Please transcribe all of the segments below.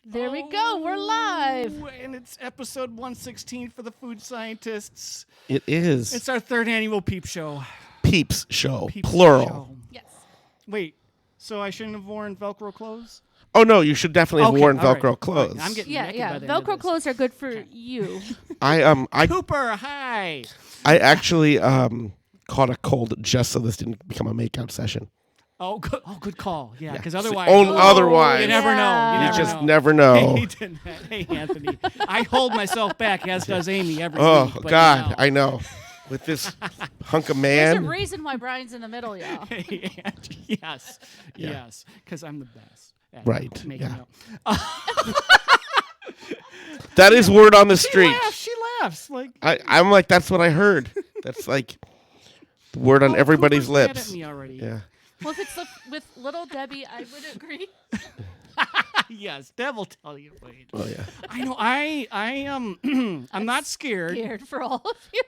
There we go. We're live. And it's episode 116 for the Food Scientists. It is. It's our third annual Peep Show. Peeps show, Peeps plural. Show. Yes. Wait, so I shouldn't have worn Velcro clothes? Oh, no, you should definitely have worn all right, Velcro all clothes. right. I'm getting Yeah, naked yeah. by the end of Velcro this. clothes are good for you. I Cooper, hi. actually caught a cold just so this didn't become a makeout session. Oh, good call. Yeah, because Yeah. otherwise, Otherwise, you never know. yeah. You just know. never know. Hey, didn't that. Hey, Anthony. I hold myself back, as does Amy every Oh, week. But God, you know. I know. With this hunk of There's a man. reason why Brian's in the middle, y'all. Yes, Yeah. yes, because I'm the best. At Right, making yeah. out. That is word on the street. She laughs. Like, I'm like, that's what I heard. That's like the word on everybody's Cooper's mad lips. at me already. Yeah. Well, if it's with little Debbie, I would agree. Yes, Deb will tell you. Wait. Oh, yeah. I know. I am. I'm not scared. Scared for all of you.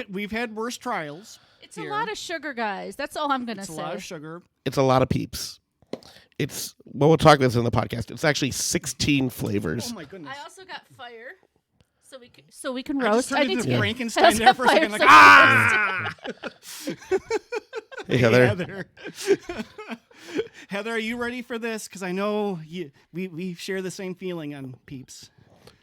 We've had worse trials. It's here. a lot of sugar, guys. That's all I'm gonna It's say. a lot of sugar. It's a lot of peeps. We'll talk about this in the podcast. It's actually 16 flavors. Oh my goodness. I also got fire, so we can I just roast. turned into did- Frankenstein I also there got for a second. fire, Like, so I can roast. Hey, Heather. Heather. Heather, are you ready for this? Because I know we share the same feeling on Peeps.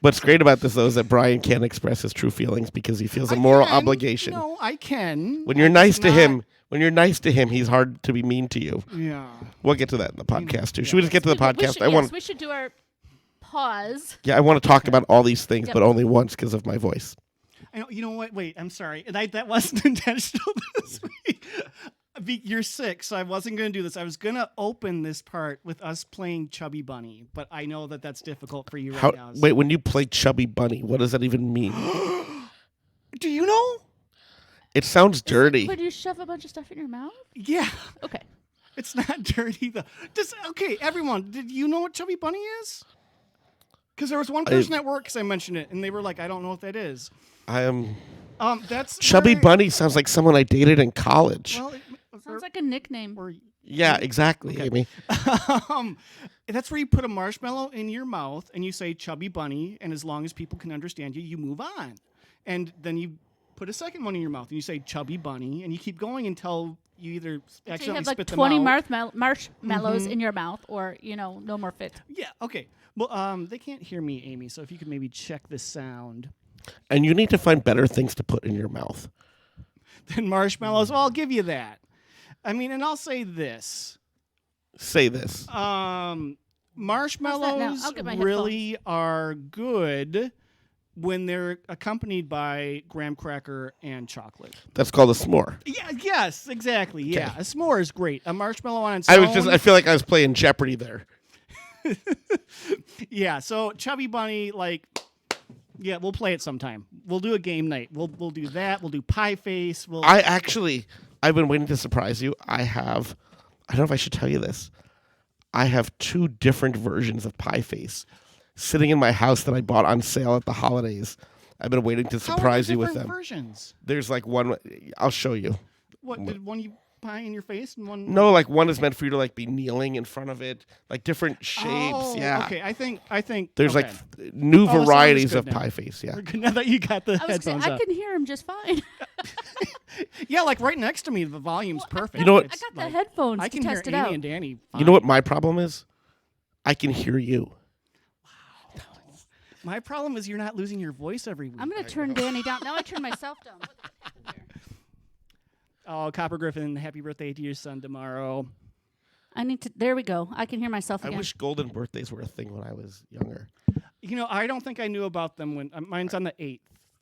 What's great about this, though, is that Brian can't express his true feelings because he feels a moral obligation. No, I can. When you're I'm nice just to not- him, he's hard to be mean to you. Yeah. We'll get to that in the podcast too. Should we just get to the We podcast? should, we should do our pause. I want to talk about all these things, Yep. but only once because of my voice. I know, you know what? Wait, I'm sorry. That wasn't intentional this week. You're sick, so I wasn't going to do this. I was going to open this part with us playing Chubby Bunny, but I know that that's difficult for you right now. so- Wait, when you play Chubby Bunny, what does that even mean? Do you know? It sounds dirty. Would you shove a bunch of stuff in your mouth? Yeah. Okay. It's not dirty, though. Okay, everyone, did you know what Chubby Bunny is? Because there was one person at work, because I mentioned it, and they were like, I don't know what that is. I am. That's Chubby where- Bunny sounds like someone I dated in college. Well, Sounds like a nickname. Yeah, exactly, Amy. That's where you put a marshmallow in your mouth and you say Chubby Bunny, and as long as people can understand you, you move on. And then you put a second one in your mouth and you say Chubby Bunny, and you keep going until you either So you accidentally have like spit 20 them out. marshmallows in your mouth, or no more fit. Yeah, okay. Well, they can't hear me, Amy, so if you could maybe check the sound. And you need to find better things to put in your mouth. Then marshmallows, well, I'll give you that. I mean, and I'll say this. Say this. Marshmallows I'll get my really are good when they're accompanied by graham cracker and chocolate. That's called a s'more. Yeah, yes, exactly. Yeah, Okay. a s'more is great. A marshmallow on its I own. feel like I was playing Jeopardy there. Yeah, so Chubby Bunny, yeah, we'll play it sometime. We'll do a game night. We'll do that. We'll do Pie Face. I've been waiting to surprise you. I don't know if I should tell you this. I have 2 different versions of Pie Face sitting in my house that I bought on sale at the holidays. I've been waiting to surprise you with them. Versions. There's like one, I'll show you. What, did one you pie in your face and one? No, like one is meant for you to like be kneeling in front of it, like different shapes. Oh, Yeah. okay. I think There's okay. like new Oh, so varieties good of now. Pie Face. Yeah. We're good now that you got the I was gonna headphones say, I up. can hear him just fine. Yeah, like right next to me, the volume's perfect. You know what- I It's got the like- headphones I to can hear test it Amy out. and Danny. You know what my problem is? I can hear you. My problem is you're not losing your voice every week. I'm gonna turn Danny down. Now I turn myself down. What happened here? Oh, Copper Griffin, happy birthday to your son tomorrow. I need to. There we go. I can hear myself I again. wish golden birthdays were a thing when I was younger. You know, I don't think I knew about them when mine's on the 8th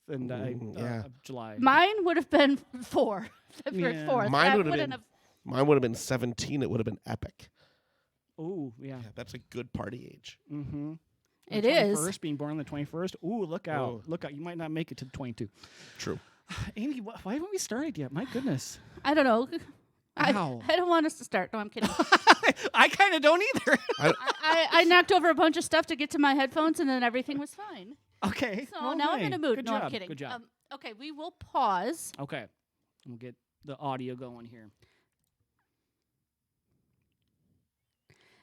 yeah. of July. Mine would have been 4, February Yeah. 4th. Mine That would have wouldn't been. Mine would have been 17. It would have been epic. Oh, yeah. Yeah, that's a good party age. Mm-hmm. It is. 21st, being born on the 21st. Ooh, look out. Oh. Look out. You might not make it to 22. True. Amy, why haven't we started yet? My goodness. I don't know. Wow. I don't want us to start. No, I'm kidding. I kind of don't either. I knocked over a bunch of stuff to get to my headphones, and then everything was fine. Okay. So well, now I'm hey, in a mood. Good No, job. I'm kidding. Good job. Okay, we will pause. Okay. We'll get the audio going here.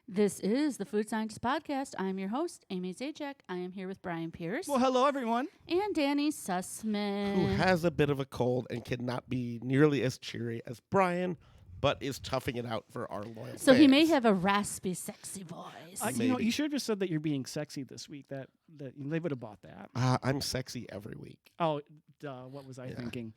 This is the Food Scientist Podcast. I'm your host, Amy Zajac. I am here with Brian Pierce Well, hello, everyone. and Danny Sussman. Who has a bit of a cold and cannot be nearly as cheery as Brian, but is toughing it out for our loyal So he may fans. have a raspy, sexy voice. Maybe. You should have just said that you're being sexy this week. That they would have bought that. I'm sexy every week. Oh, duh. What was I thinking?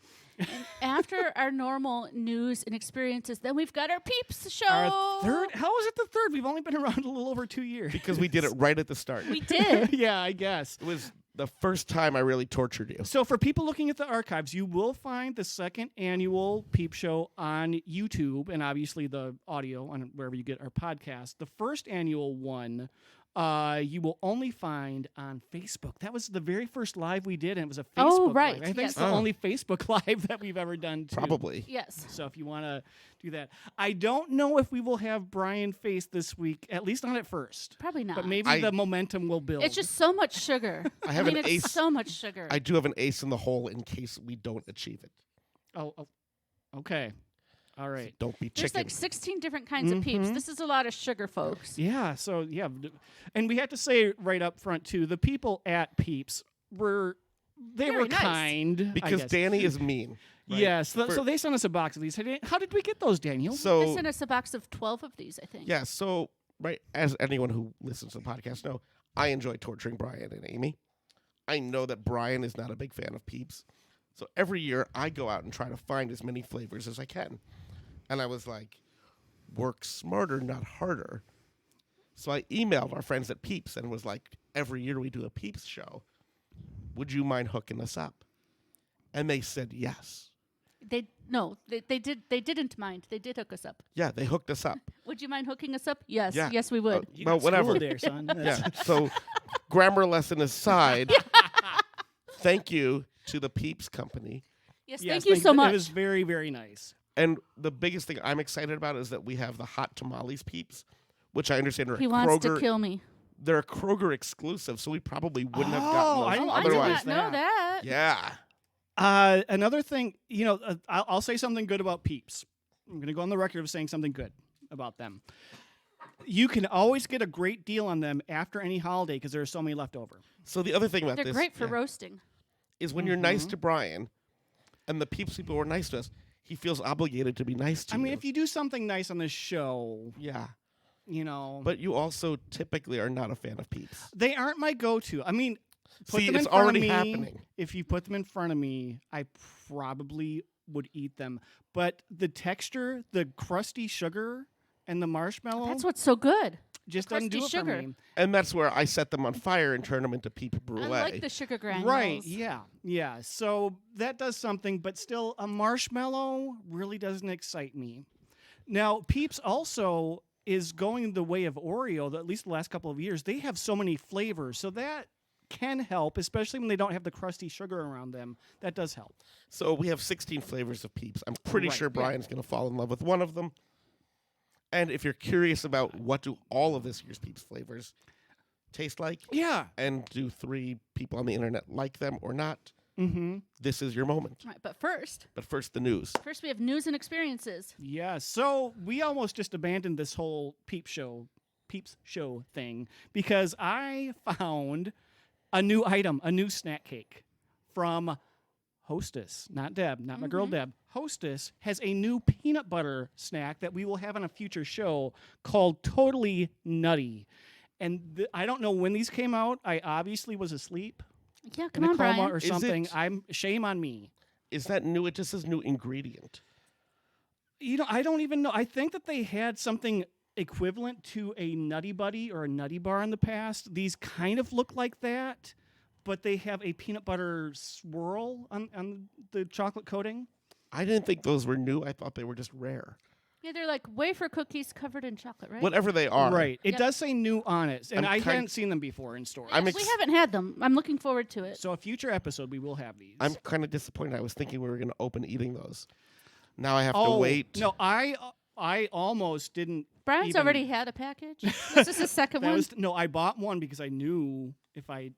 After our normal news and experiences, then we've got our Peeps show. Our third? How is it the third? We've only been around a little over 2 years. Because we did it right at the start. We did. Yeah, I guess. It was the first time I really tortured you. So for people looking at the archives, you will find the second annual Peep Show on YouTube and obviously the audio on wherever you get our podcast. The first annual one you will only find on Facebook. That was the very first live we did, and it was a Facebook right, live. I think yes. it's the only Facebook live that we've ever done, too. Probably. Yes. So if you want to do that. I don't know if we will have Brian Face this week, at least not at first. Probably not. But maybe the momentum will build. It's just so much sugar. I have an it's ace. so much sugar. I do have an ace in the hole in case we don't achieve it. Oh, okay. All right. Don't be There's chicken. like 16 different kinds of Peeps. This is a lot of sugar, folks. Yeah, and we have to say right up front too, the people at Peeps were Very nice. kind I because guess. Danny is mean. Right? Yes, so they sent us a box of these. How did we get those, Daniel? They So sent us a box of 12 of these, I think. yeah, so right as anyone who listens to the podcast know, I enjoy torturing Brian and Amy. I know that Brian is not a big fan of Peeps. So every year I go out and try to find as many flavors as I can. And I was like, work smarter, not harder. So I emailed our friends at Peeps and was like, every year we do a Peeps show. Would you mind hooking us up? And they said yes. They didn't mind. They did hook us up. Yeah, they hooked us up. Would you mind hooking us up? Yes. Yeah. Yes, we would. You well, got whatever. schooled there, son. Yeah. So grammar lesson aside, thank you to the Peeps company. Yes, Yes, thank you so much. It was very, very nice. And the biggest thing I'm excited about is that we have the hot tamales Peeps, which I understand are He a wants Kroger. to kill me. They're a Kroger exclusive, so we probably wouldn't have Oh, gotten I those didn't I did otherwise. not know that. Yeah. Another thing, I'll say something good about Peeps. I'm going to go on the record of saying something good about them. You can always get a great deal on them after any holiday because there are so many left over. So the other thing about They're this great for roasting. is when you're nice to Brian, and the Peeps people were nice to us, he feels obligated to be nice to I you. mean, if you do something nice on this show, yeah. But But you also typically are not a fan of Peeps. they aren't my go-to. I mean, put See, them in it's front already of me. happening. If you put them in front of me, I probably would eat them. But the texture, the crusty sugar, and the marshmallow That's what's so good. just the doesn't do it crusty for sugar. me. And that's where I set them on fire and turn them into Peep Brulee. I like the sugar granules. Right, yeah. So that does something, but still, a marshmallow really doesn't excite me. Now, Peeps also is going the way of Oreo, at least the last couple of years. They have so many flavors, so that can help, especially when they don't have the crusty sugar around them. That does help. So we have 16 flavors of Peeps. I'm pretty Right, sure yeah. Brian's going to fall in love with one of them. And if you're curious about what do all of this year's Peeps flavors taste like, Yeah. and do 3 people on the internet like them or not, this is your moment. Right, but first But first, the news. we have news and experiences. Yeah, so we almost just abandoned this whole Peeps show thing because I found a new item, a new snack cake from Hostess, not Deb, not my girl Deb. Hostess has a new peanut butter snack that we will have on a future show called Totally Nutty. And I don't know when these came out. I obviously was asleep Yeah, in come a on, coma Brian. or Is something. it- Shame on me. Is that new? It just says new ingredient. I don't even know. I think that they had something equivalent to a Nutty Buddy or a Nutty Bar in the past. These kind of look like that, but they have a peanut butter swirl on the chocolate coating. I didn't think those were new. I thought they were just rare. Yeah, they're like wafer cookies covered in chocolate, right? Whatever they are. Right. It Yep. does say new on it, and I'm I kind- hadn't seen them before in stores. I'm we haven't had them. I'm looking forward to it. So a future episode, we will have these. I'm kind of disappointed. I was thinking we were going to open eating those. Now I have to oh, wait. No, I almost didn't. Brian's even- already had a package. This is his second That one. was no. I bought one because I knew if I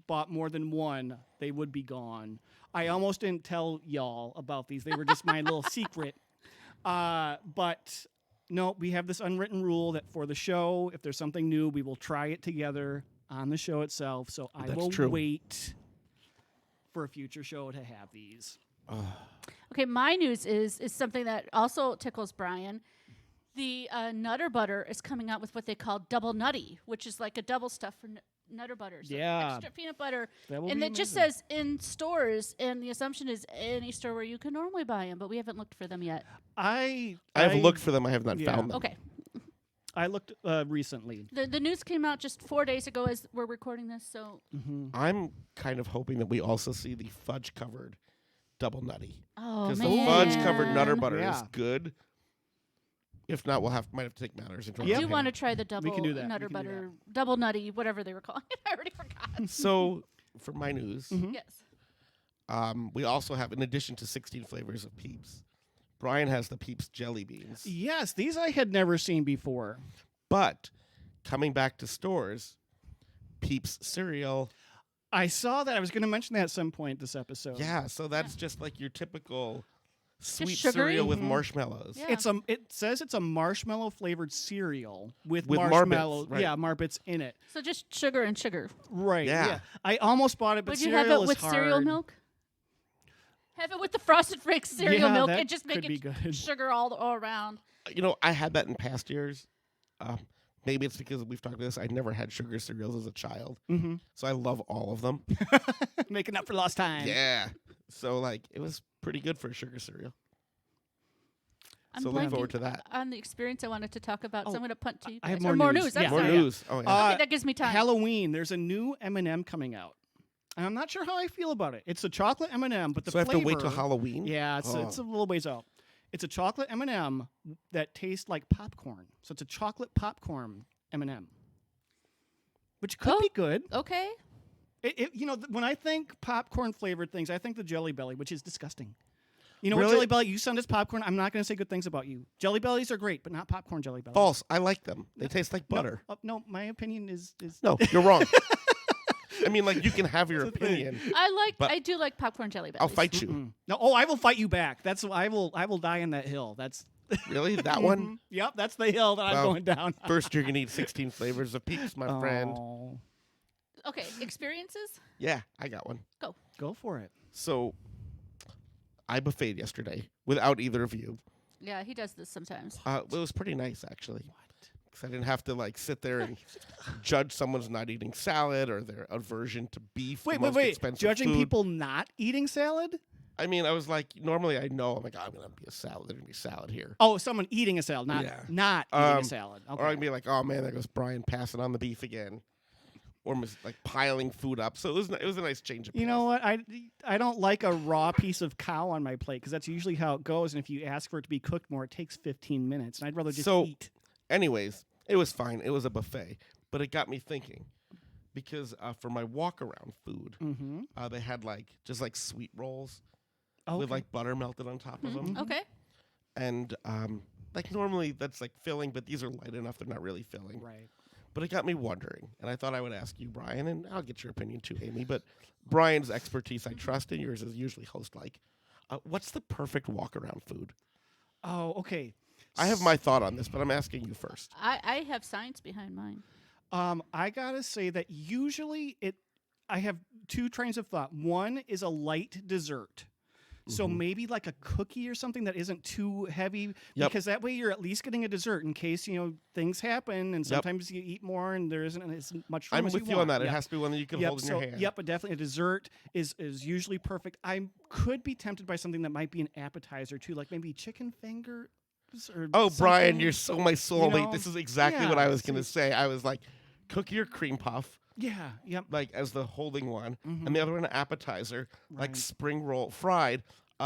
bought more than one, they would be gone. I almost didn't tell y'all about these. They were just my little secret. But No, we have this unwritten rule that for the show, if there's something new, we will try it together on the show itself. So I That's will true. wait for a future show to have these. Okay, my news is something that also tickles Brian. The Nutter Butter is coming out with what they call Double Nutty, which is like a double stuff for Nutter Butter. So Yeah. extra peanut butter. That will And be it just amazing. says in stores, and the assumption is any store where you can normally buy them, but we haven't looked for them yet. I have looked for them. I have not yeah. found them. Okay. I looked recently. The news came out just 4 days ago as we're recording this, so I'm kind of hoping that we also see the fudge covered double nutty. oh Because the man. fudge covered Nutter Butter is Yeah. good. If not, might have to take matters into I Yep. do want to try the double can do that. Nutter We can do Butter, double nutty, whatever they were calling it. I already forgot. So, for my news, Yes. we also have, in addition to 16 flavors of Peeps, Brian has the Peeps jelly beans. Yes, these I had never seen before. But coming back to stores, Peeps cereal. I saw that. I was going to mention that at some point this episode. Yeah, so that's just like your typical sweet sugary? cereal with marshmallows. Yeah. It says it's a marshmallow flavored cereal with With marshmallow. Marbits, right. Yeah, Marbits in it. So just sugar and sugar. Right. Yeah. I almost bought it, but Would you cereal have it is with hard. cereal milk? Have it with the Frosted Flakes cereal Yeah, milk that and just make could be it good. sugar all around. I had that in past years. Maybe it's because we've talked about this. I never had sugar cereals as a child. Mm-hmm. So I love all of them. Making up for lost time. Yeah. So, it was pretty good for a sugar cereal. I'm So look blanking forward to that. on the experience I wanted to talk about, so I'm going to punt to you I have guys. Or more more news. news. I'm Yeah. More sorry. news. Oh, yeah. Okay, that gives me time. Halloween. There's a new M&M coming out. And I'm not sure how I feel about it. It's a chocolate M&M, but the So I have flavor. to wait till Halloween? Yeah, it's a little ways out. It's a chocolate M&M that tastes like popcorn. So it's a chocolate popcorn M&M, which could Oh. be good. Okay. When I think popcorn flavored things, I think the Jelly Belly, which is disgusting. You know Really? what, Jelly Belly? You send us popcorn. I'm not going to say good things about you. Jelly Bellies are great, but not popcorn Jelly Bellies. False. I like them. They taste like No, butter. No, my opinion is No, you're wrong. I mean, you can have your That's the thing. opinion. I But- do like popcorn jelly bellies. I'll fight you. no. Oh, I will fight you back. I will die in that hill. That's Really? That one? Yep, that's the hill that I'm Well, going down. First, you're going to eat 16 flavors of Peeps, my friend. Oh, Okay, experiences? Yeah, I got one. go for it. So, I buffeted yesterday without either of you. Yeah, he does this sometimes. It was pretty nice, actually. Because I didn't have to, sit there and judge someone's not eating salad or their aversion to beef. the most Wait. expensive Judging food. people not eating salad? I mean, I was normally I know, I'm going to be a salad. There's going to be salad here. Oh, someone eating a salad, not Yeah. not eating a Um, salad. Okay. Or I'd be like, oh man, there goes Brian passing on the beef again. Or piling food up. So it was a nice change of pace. You know what? I don't like a raw piece of cow on my plate because that's usually how it goes. And if you ask for it to be cooked more, it takes 15 minutes. And I'd rather just eat. Anyways, it was fine. It was a buffet. But it got me thinking. Because for my walk-around food, they had just sweet rolls with butter melted on top of them. Okay. And normally that's filling, but these are light enough they're not really filling. Right. But it got me wondering, and I thought I would ask you, Brian, and I'll get your opinion too, Amy. But Brian's expertise I trust, and yours is usually host-like. What's the perfect walk-around food? Oh, okay. I have my thought on this, but I'm asking you first. I have science behind mine. I gotta say that usually I have two trains of thought. One is a light dessert. So maybe like a cookie or something that isn't too heavy, because that way you're at least getting a dessert in case things happen and sometimes you eat more and there isn't as much room I'm as with you want. on that. It Yep. has to be one that you can hold in your hand. Yep, but definitely a dessert is usually perfect. I could be tempted by something that might be an appetizer too, like maybe chicken fingers or Oh, Brian, something. you're so my soulmate. know? This is exactly what Yeah, I was going to say. I was like, cookie or cream puff, Yeah, yep. as the holding one, and the other one an appetizer, like Right. spring roll, fried,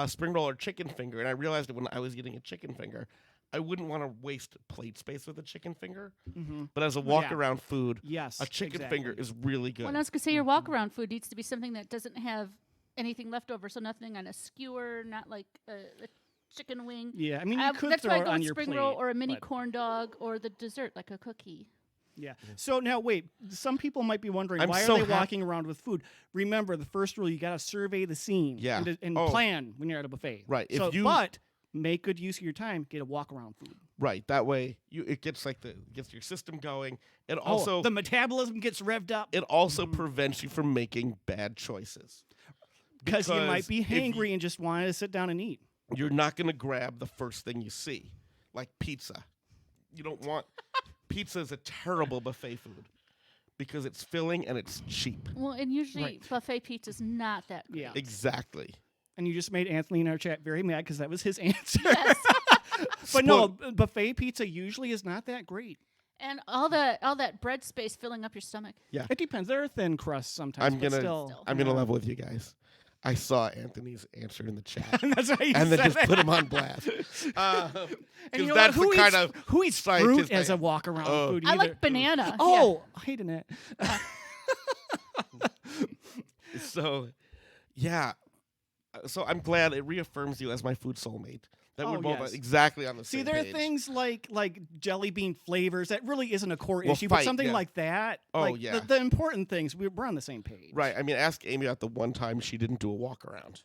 spring roll or chicken finger. And I realized that when I was getting a chicken finger, I wouldn't want to waste plate space with a chicken finger. But as a walk-around food, Yes, a chicken exactly. finger is really good. Well, I was going to say your walk around food needs to be something that doesn't have anything left over, so nothing on a skewer, not like a chicken wing. Yeah, I mean you could that's throw why I it go on with your spring plate. roll or a mini but- corn dog or the dessert like a cookie. Yeah. So now, wait. Some people might be wondering I'm why so are they hap- walking around with food? Remember, the first rule: you got to survey the scene. Yeah. And Oh. plan when you're at a buffet. Right. If So, you- but make good use of your time. Get a walk around food. Right. That way, it gets gets your system going. It also the metabolism gets revved up it also prevents you from making bad choices because you might be if hangry and just wanted to sit down and eat. You're not going to grab the first thing you see, like pizza. You don't want pizza is a terrible buffet food because it's filling and it's cheap. Well, and usually buffet pizza's not that great. Yeah. Exactly. And you just made Anthony in our chat very mad because that was his answer. Yes. But no, buffet pizza usually is not that great. And all that bread space filling up your stomach. Yeah. It depends. There are thin crusts sometimes. I'm but gonna still, I'm gonna level with you guys. I saw Anthony's answer in the chat, That's why you and then said just put him on blast. And you know that's what? the kind of Who eats fruit scientist as I a am. walk around Oh. food? I Either. like banana. Oh, I hate it. So, yeah. So I'm glad it reaffirms you as my food soulmate. That we're both yes. exactly on the See, same there page. are things like jelly bean flavors that really isn't a core We'll issue, fight, but something yeah. like that. Oh, like yeah. The important things, we're on the same page. Right. I mean, ask Amy about the one time she didn't do a walk around.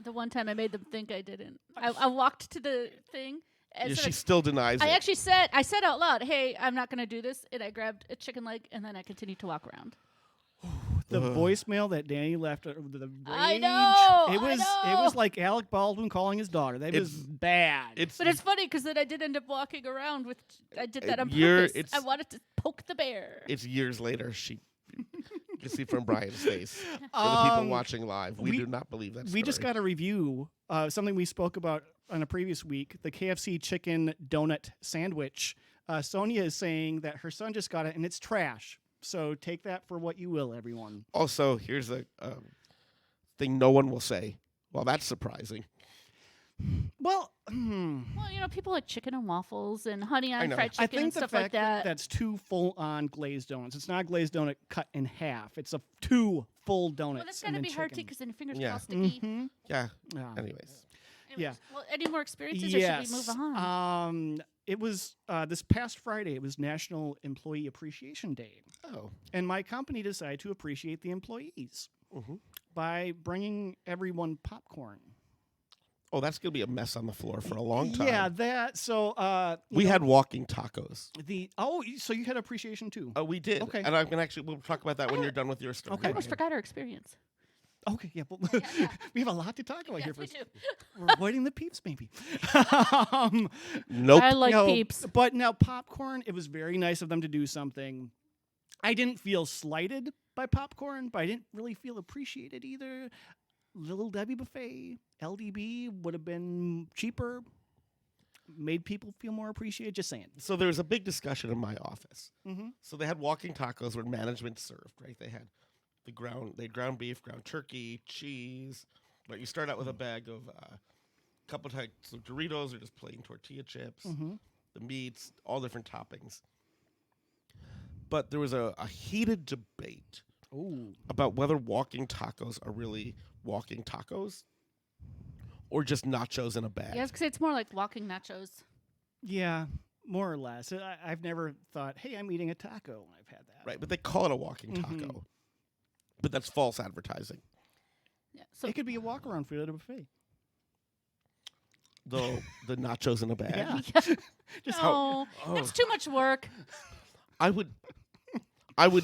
The one time I made them think I didn't. I walked to the thing. And Yeah, said she still denies I it. actually said out loud, "Hey, I'm not going to do this." And I grabbed a chicken leg, and then I continued to walk around. The voicemail that Danny left, the rage, I know, it was I it know. was like Alec Baldwin calling his daughter. That was bad. But it's funny because then I did end up walking around with. I did that on You're- purpose. I wanted to poke the bear. It's years later. You can see from Brian's face. For the people watching live, we do not believe that. We just got a review, something we spoke about on a previous week, the KFC chicken donut sandwich. Sonia is saying that her son just got it and it's trash. So take that for what you will, everyone. Also, here's a thing no one will say. Well, that's surprising. Well, Well, people like chicken and waffles and honey I on know. fried I chicken think and the stuff fact like that. that's two full-on glazed donuts. It's not a glazed donut cut in half. It's two full donuts. Well, that's and gotta then be hard too chicken. because then your fingers Yeah. get all sticky. Mhm. Yeah. Yeah. Anyways. Yeah. Well, any more experiences, Yes. or should we move on? It was this past Friday. It was National Employee Appreciation Day, Oh. and my company decided to appreciate the employees Mhm. by bringing everyone popcorn. Oh, that's gonna be a mess on the floor for a long time. Yeah, that. So We had walking tacos. so you had appreciation too. Oh, we did. Okay. And I'm gonna we'll talk about that when you're done with your story. Okay. I almost forgot our experience. Okay, yeah. Well, yeah. we have a lot to talk about Yes, here. we First, do. we're avoiding the Peeps, maybe. Nope. I like No, Peeps. But now popcorn, it was very nice of them to do something. I didn't feel slighted by popcorn, but I didn't really feel appreciated either. Little Debbie buffet, LDB would have been cheaper, made people feel more appreciated. Just saying. So there was a big discussion in my office. Mm-hmm. So they had walking tacos where management served, right? They had they had ground beef, ground turkey, cheese. Right, you start out with a bag of couple types of Doritos or just plain tortilla chips, Mm-hmm. the meats, all different toppings. But there was a heated debate Ooh. about whether walking tacos are really walking tacos or just nachos in a bag. Yeah, I was gonna say it's more like walking nachos. Yeah, more or less. I've never thought, hey, I'm eating a taco when I've had that. Right, but they call it a walking Mhm. taco. But that's false advertising. Yeah. So It could be a walk around food at a buffet. The nachos in a bag. Yeah. just Oh. that's too much work. I would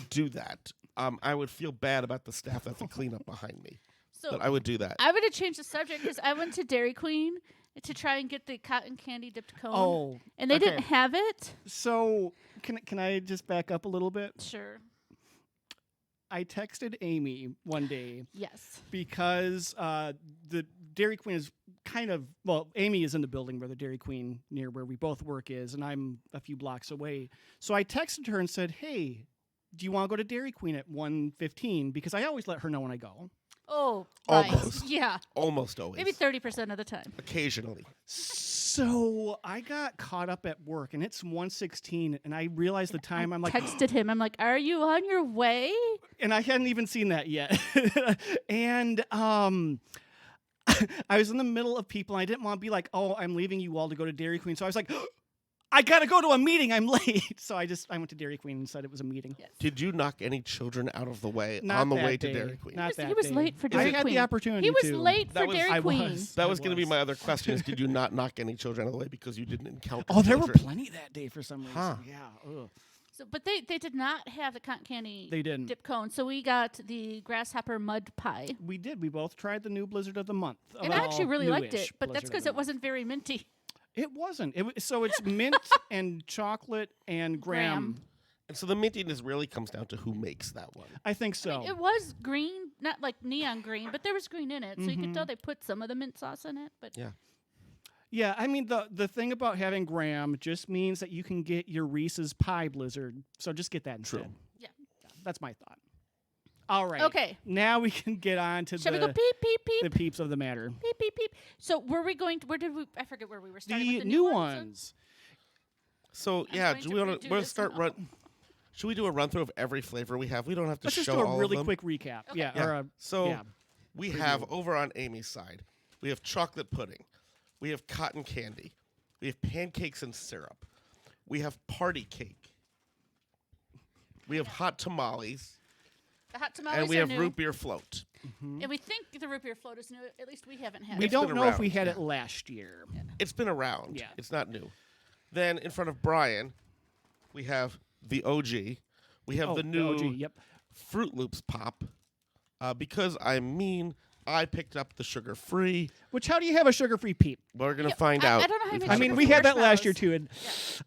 do that. I would feel bad about the staff that have to clean up behind me. So But I would do that. I would have changed the subject because I went to Dairy Queen to try and get the cotton candy dipped cone. Oh, And they didn't okay. have it. So can I just back up a little bit? Sure. I texted Amy one day Yes. because the Dairy Queen is Amy is in the building where the Dairy Queen near where we both work is, and I'm a few blocks away. So I texted her and said, hey, do you want to go to Dairy Queen at 1:15? Because I always let her know when I go. Oh, right. Almost. Yeah. Almost always. Maybe 30% of the time. Occasionally. So I got caught up at work, and it's 1:16, and I realized the time. I'm like, Texted him. I'm like, "Are you on your way?" and I hadn't even seen that yet. And I was in the middle of people, and I didn't want to be like, oh, I'm leaving you all to go to Dairy Queen. So I was like, I gotta go to a meeting. I'm late. So I went to Dairy Queen and said it was a meeting. Yes. Did you knock any children out of the way Not on the that way day. to Dairy Queen? Not that He was day. late for Dairy I had Queen. the opportunity. He was to. late That for was- Dairy I Queen. was. That was going to be my other question: is did you not knock any children out of the way because you didn't encounter? Oh, there were children? plenty that day for some reason. Huh. Yeah. Ugh. So, but they did not have the cotton candy They didn't. dip cone. So we got the grasshopper mud pie. We did. We both tried the new Blizzard of the Month. And I actually really liked Newish it, but that's Blizzard of because the it wasn't very minty. It wasn't. So it's mint and chocolate and graham. And so the mintiness really comes down to who makes that one. I think so. It was green, not like neon green, but there was green in it, so you could tell they put some of the mint sauce in it. But Yeah. Yeah, I mean the thing about having graham just means that you can get your Reese's Pie Blizzard. So just get that instead. True. Yeah. That's my thought. All right. Okay. Now we can get on to Shall we go peep, peep, the peep, peeps of the matter. peep, peep, peep? So were we going to, where did we, I forget where we were starting The with the new ones. ones. So I'm yeah, going do to we redo want to this start now. run? Should we do a run through of every flavor we have? We don't have to Let's show just do a all really of them. quick recap. Okay. Yeah. Yeah. Or a, So yeah. we have over on Amy's side, we have chocolate pudding, we have cotton candy, we have pancakes and syrup, we have party cake, we have hot tamales, The hot tamales and we are have new. root beer float. And we think the root beer float is new. At least we haven't had We it. It's don't been know if around, we had yeah. it last year. It's been around. Yeah. It's not new. Then in front of Brian, we have the OG. We have the new OG, yep. Fruit Loops pop. Because I'm mean, I picked up the sugar-free. Which how do you have a sugar-free peep? We're going to Yeah, find I out. don't know how We've many had I it mean, sugar we before. had that last year marshmallows.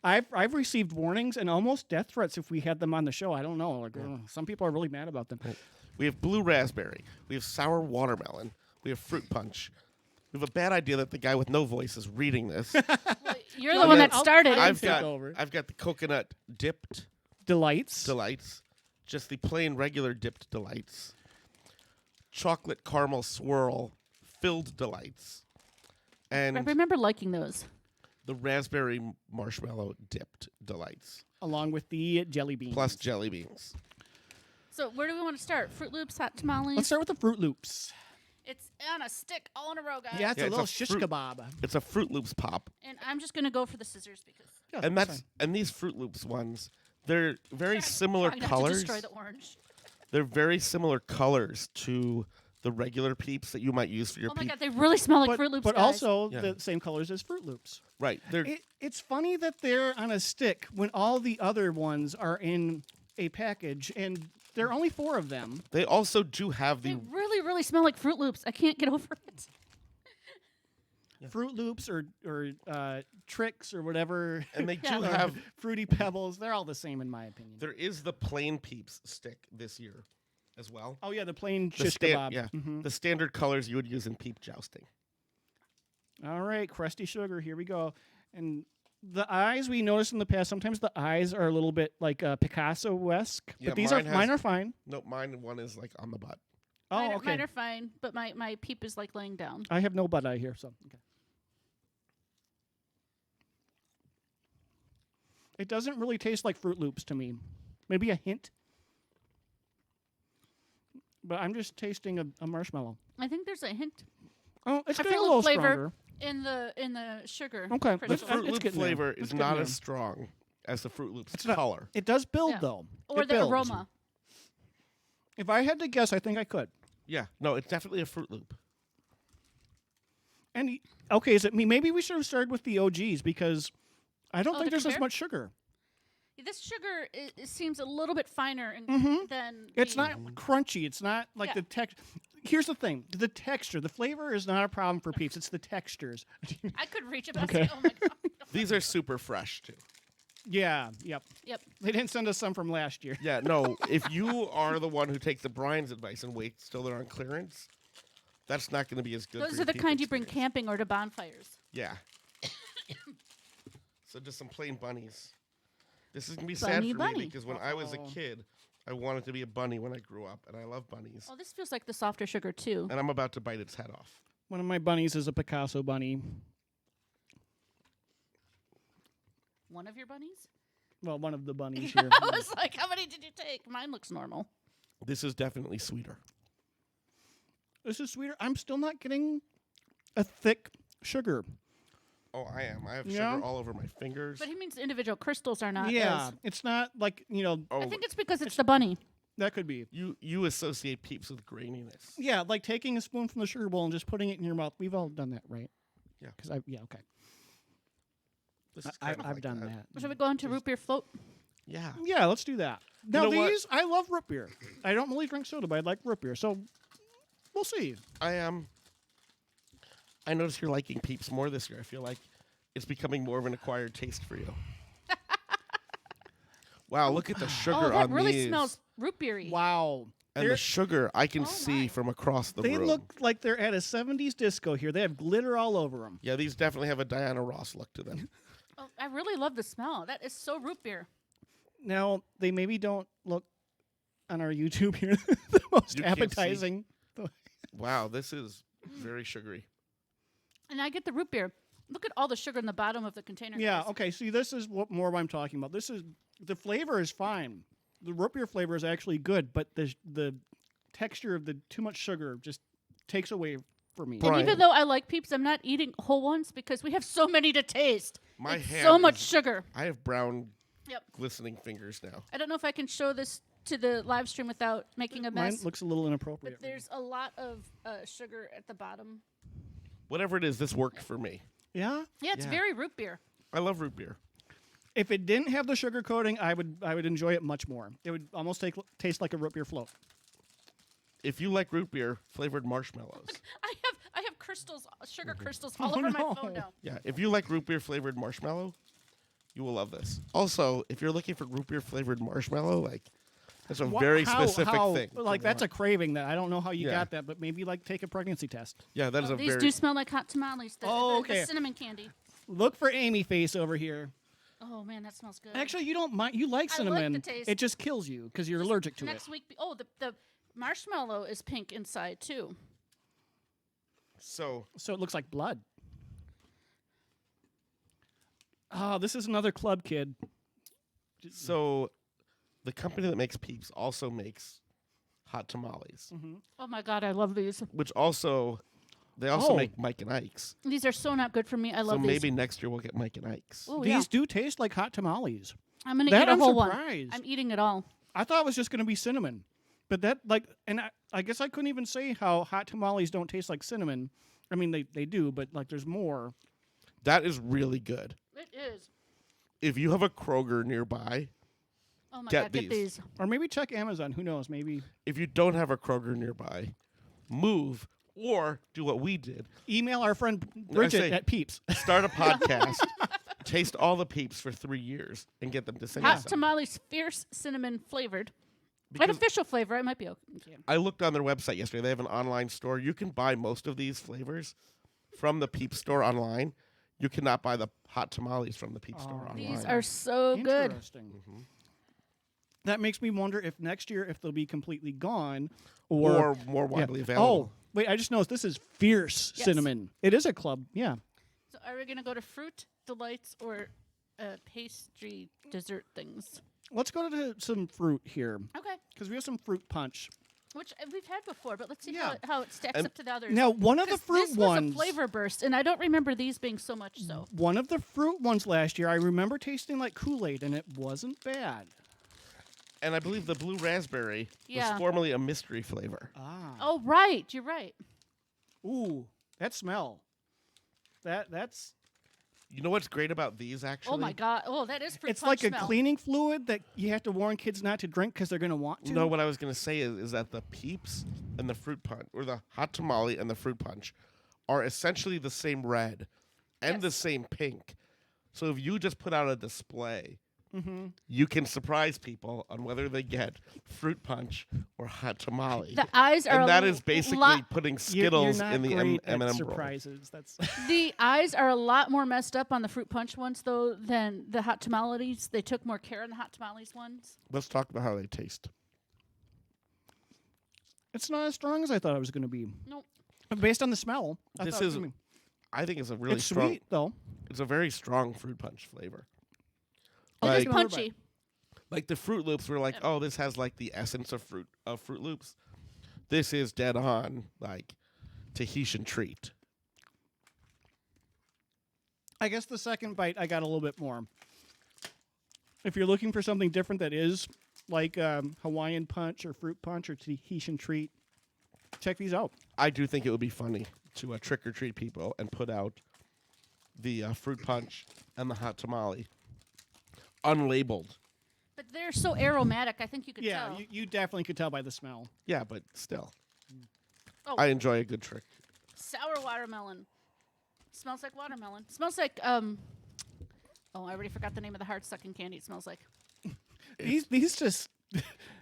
too, and I've received warnings and almost death threats if we had them on the show. I don't know. Like, some people are really mad about them. We have blue raspberry. We have sour watermelon. We have fruit punch. We have a bad idea that the guy with no voice is reading this. Well, you're No, the one yeah, that I'll- started. I've I've take got over. I've got the coconut dipped Delights. delights, just the plain regular dipped delights. Chocolate caramel swirl filled delights. I And remember liking those. the raspberry marshmallow dipped delights, along with the jelly beans. plus jelly beans. So where do we want to start? Fruit Loops, hot tamales. Let's start with the Fruit Loops. It's on a stick, all in a row, guys. Yeah, it's Yeah, a it's little a shish fruit- kebab. It's a Fruit Loops pop, And I'm just gonna go for the scissors because Yeah, and fine. and these Fruit Loops ones, they're very similar trying not colors. to destroy the orange. They're very similar colors to the regular Peeps that you might use for your Oh my Peep. god, they really smell like Fruit Loops, but guys. also Yeah. the same colors as Fruit Loops. Right. They're It's funny that they're on a stick when all the other ones are in a package, and there are only 4 of them. they also do have They the really, really smell like Fruit Loops. I can't get over it. Fruit Loops or Tricks or whatever. and they Yeah. do or have Fruity Pebbles. They're all the same in my opinion. there is the plain Peeps stick this year as well. Oh yeah, the plain The shish kebab. yeah. Mhm. The standard colors you would use in Peep jousting. All right, crusty sugar. Here we go. And the eyes we noticed in the past. Sometimes the eyes are a little bit like Picasso-esque, Yeah, but these are mine has- mine are fine. Nope, mine one is like on the butt. Oh, mine, okay. mine are fine, but my peep is like laying down. I have no butt eye here, so okay. It doesn't really taste like Fruit Loops to me. Maybe a hint. But I'm just tasting a marshmallow. I think there's a hint Oh, it's I getting a feel a little flavor. stronger. in the sugar. Okay, The crystal. Fruit it's Loop getting there. flavor It's is getting not there. as strong as the Fruit Loops It's not- color. It does build Yeah. though. or It the builds. aroma. If I had to guess, I think I could. Yeah, no, it's definitely a Fruit Loop. And okay, is it me? Maybe we should have started with the OGs because I don't Oh, think to there's as compare? much sugar. This sugar it seems a little bit finer than It's the- not crunchy. It's not like Yeah. the text. Here's the thing: the texture, the flavor is not a problem for Peeps. It's the textures. I could reach it. But Okay. I was like, oh my god. These are super fresh too. Yeah. Yep. Yep. They didn't send us some from last year. Yeah, no, if you are the one who takes the Brian's advice and waits till they're on clearance, that's not going to be as good. for Those your are the Peep kind you bring experience. camping or to bonfires. Yeah. So just some plain bunnies. This is gonna be Bunny, sad for bunny. me because when I was a Uh-oh. kid, I wanted to be a bunny when I grew up, and I love bunnies. Oh, this feels like the softer sugar too. And I'm about to bite its head off. One of my bunnies is a Picasso bunny. One of your bunnies? Well, one of the bunnies here. I was like, how many did you take? Mine looks normal. This is definitely sweeter. This is sweeter. I'm still not getting a thick sugar. Oh, I am. I have Yeah? sugar all over my fingers. But he means the individual crystals are not. Yeah, as- it's not like Oh, I think it's because it's the bunny. that could be. you associate Peeps with graininess. Yeah, like taking a spoon from the sugar bowl and just putting it in your mouth. We've all done that, right? Yeah. Because okay. This is I've kind of like done that. Should we go into root beer float? Yeah. Yeah, let's do that. Now know what? these, I love root beer. I don't really drink soda, but I like root beer. So we'll see. I notice you're liking Peeps more this year. I feel like it's becoming more of an acquired taste for you. Wow, look at the sugar Oh, that on really these. smells root beery. Wow. And the sugar I can Oh, see my. from across the They room. look like they're at a 70s disco here. They have glitter all over them. Yeah, these definitely have a Diana Ross look to them. Oh, I really love the smell. That is so root beer. Now, they maybe don't look on our YouTube here the most You can't see. appetizing. Wow, this is very sugary. And I get the root beer. Look at all the sugar in the bottom of the container. Yeah, guys. okay. See, this is what I'm talking about. This is the flavor is fine. The root beer flavor is actually good, but the texture of the too much sugar just takes away for me. And Brian. even though I like Peeps, I'm not eating whole ones because we have so many to taste. My It's hand so much is- sugar. I have brown, Yep. glistening fingers now. I don't know if I can show this to the live stream without making a Mine mess. looks a little inappropriate. But there's a lot of sugar at the bottom. Whatever it is, this worked for me. Yeah. Yeah, it's Yeah. very root beer. I love root beer. If it didn't have the sugar coating, I would enjoy it much more. It would almost taste like a root beer float. If you like root beer, flavored marshmallows. I have crystals, sugar crystals all Oh, over my no. phone now. Yeah, if you like root beer flavored marshmallow, you will love this. Also, if you're looking for root beer flavored marshmallow, like that's a very specific thing. Like that's a craving that I don't know how you Yeah. got that, but maybe like take a pregnancy test. Yeah, that is a These very do smell like hot tamales. Oh, The okay. cinnamon candy. Look for Amy face over here. Oh man, that smells good. Actually, you don't mind. You like I like the cinnamon. taste. It just kills you because you're allergic to next it. week. Oh, the marshmallow is pink inside too. so So it looks like blood. Oh, this is another club kid. so the company that makes Peeps also makes hot tamales, Oh my god, I love these. which also they also Oh. make Mike and Ike's. These are so not good for me. I So love these. maybe next year we'll get Mike and Ike's. Oh These yeah, do taste like hot tamales. I'm gonna That eat a I'm whole one. surprised. I'm eating it all. I thought it was just going to be cinnamon, but that and I guess I couldn't even say how hot tamales don't taste like cinnamon. I mean, they do, but like there's more. That is really good. It is. If you have a Kroger nearby, Oh my Get god, get these. these. Or maybe check Amazon. Who knows? Maybe if you don't have a Kroger nearby, move or do what we did. email our friend Bridget say- at Peeps. Start a podcast, taste all the Peeps for 3 years, and get them to send Hot us some. tamales, fierce cinnamon flavored. Because Artificial flavor. It might be okay. I looked on their website yesterday. They have an online store. You can buy most of these flavors from the Peep store online. You cannot buy the hot tamales from the Peep store online. These are so good. Interesting. That makes me wonder if next year if they'll be completely gone or more yeah. widely available. Oh, wait! I just noticed this is fierce Yes. cinnamon. It is a club. Yeah. So are we gonna go to fruit delights or pastry dessert things? Let's go to some fruit here Okay, because we have some fruit punch. which we've had before, but let's see Yeah. how it stacks And up to the others. Now, one of the 'Cause fruit this ones. was a flavor burst, and I don't remember these being so much so. One of the fruit ones last year, I remember tasting like Kool-Aid, and it wasn't bad. And I believe the blue raspberry Yeah. was formerly a mystery flavor. Ah. Oh right, you're right. Ooh, that smell. That's. You know what's great about these, actually? Oh my god. Oh, that is fruit It's punch like a smell. cleaning fluid that you have to warn kids not to drink because they're going to want to. No, what I was going to say is that the Peeps and the fruit punch, or the hot tamale and the fruit punch, are essentially the same red and the Yes. same pink. So if you just put out a display, Mm-hmm. you can surprise people on whether they get fruit punch or hot tamale. The eyes are And a that lo- is basically lot- putting You're Skittles not in the great M&M at roll. surprises. That's the eyes are a lot more messed up on the fruit punch ones though than the hot tamales. They took more care in the hot tamales ones. Let's talk about how they taste. it's not as strong as I thought it was going to be. Nope. Based on the smell, I This thought it was is gonna be- I think it's a really it's strong. sweet though. It's a very strong fruit punch flavor. It Like, is punchy. like the Fruit Loops were like, oh, this has like the essence of Fruit Loops. This is dead on like Tahitian treat. I guess the second bite, I got a little bit more. If you're looking for something different that is like Hawaiian punch or fruit punch or Tahitian treat, check these out. I do think it would be funny to trick or treat people and put out the fruit punch and the hot tamale unlabeled. But they're so aromatic. I think you could Yeah, tell. you definitely could tell by the smell. Yeah, but still, Oh. I enjoy a good trick. Sour watermelon. Smells like watermelon. Smells like Oh, I already forgot the name of the hard sucking candy. It smells like. These just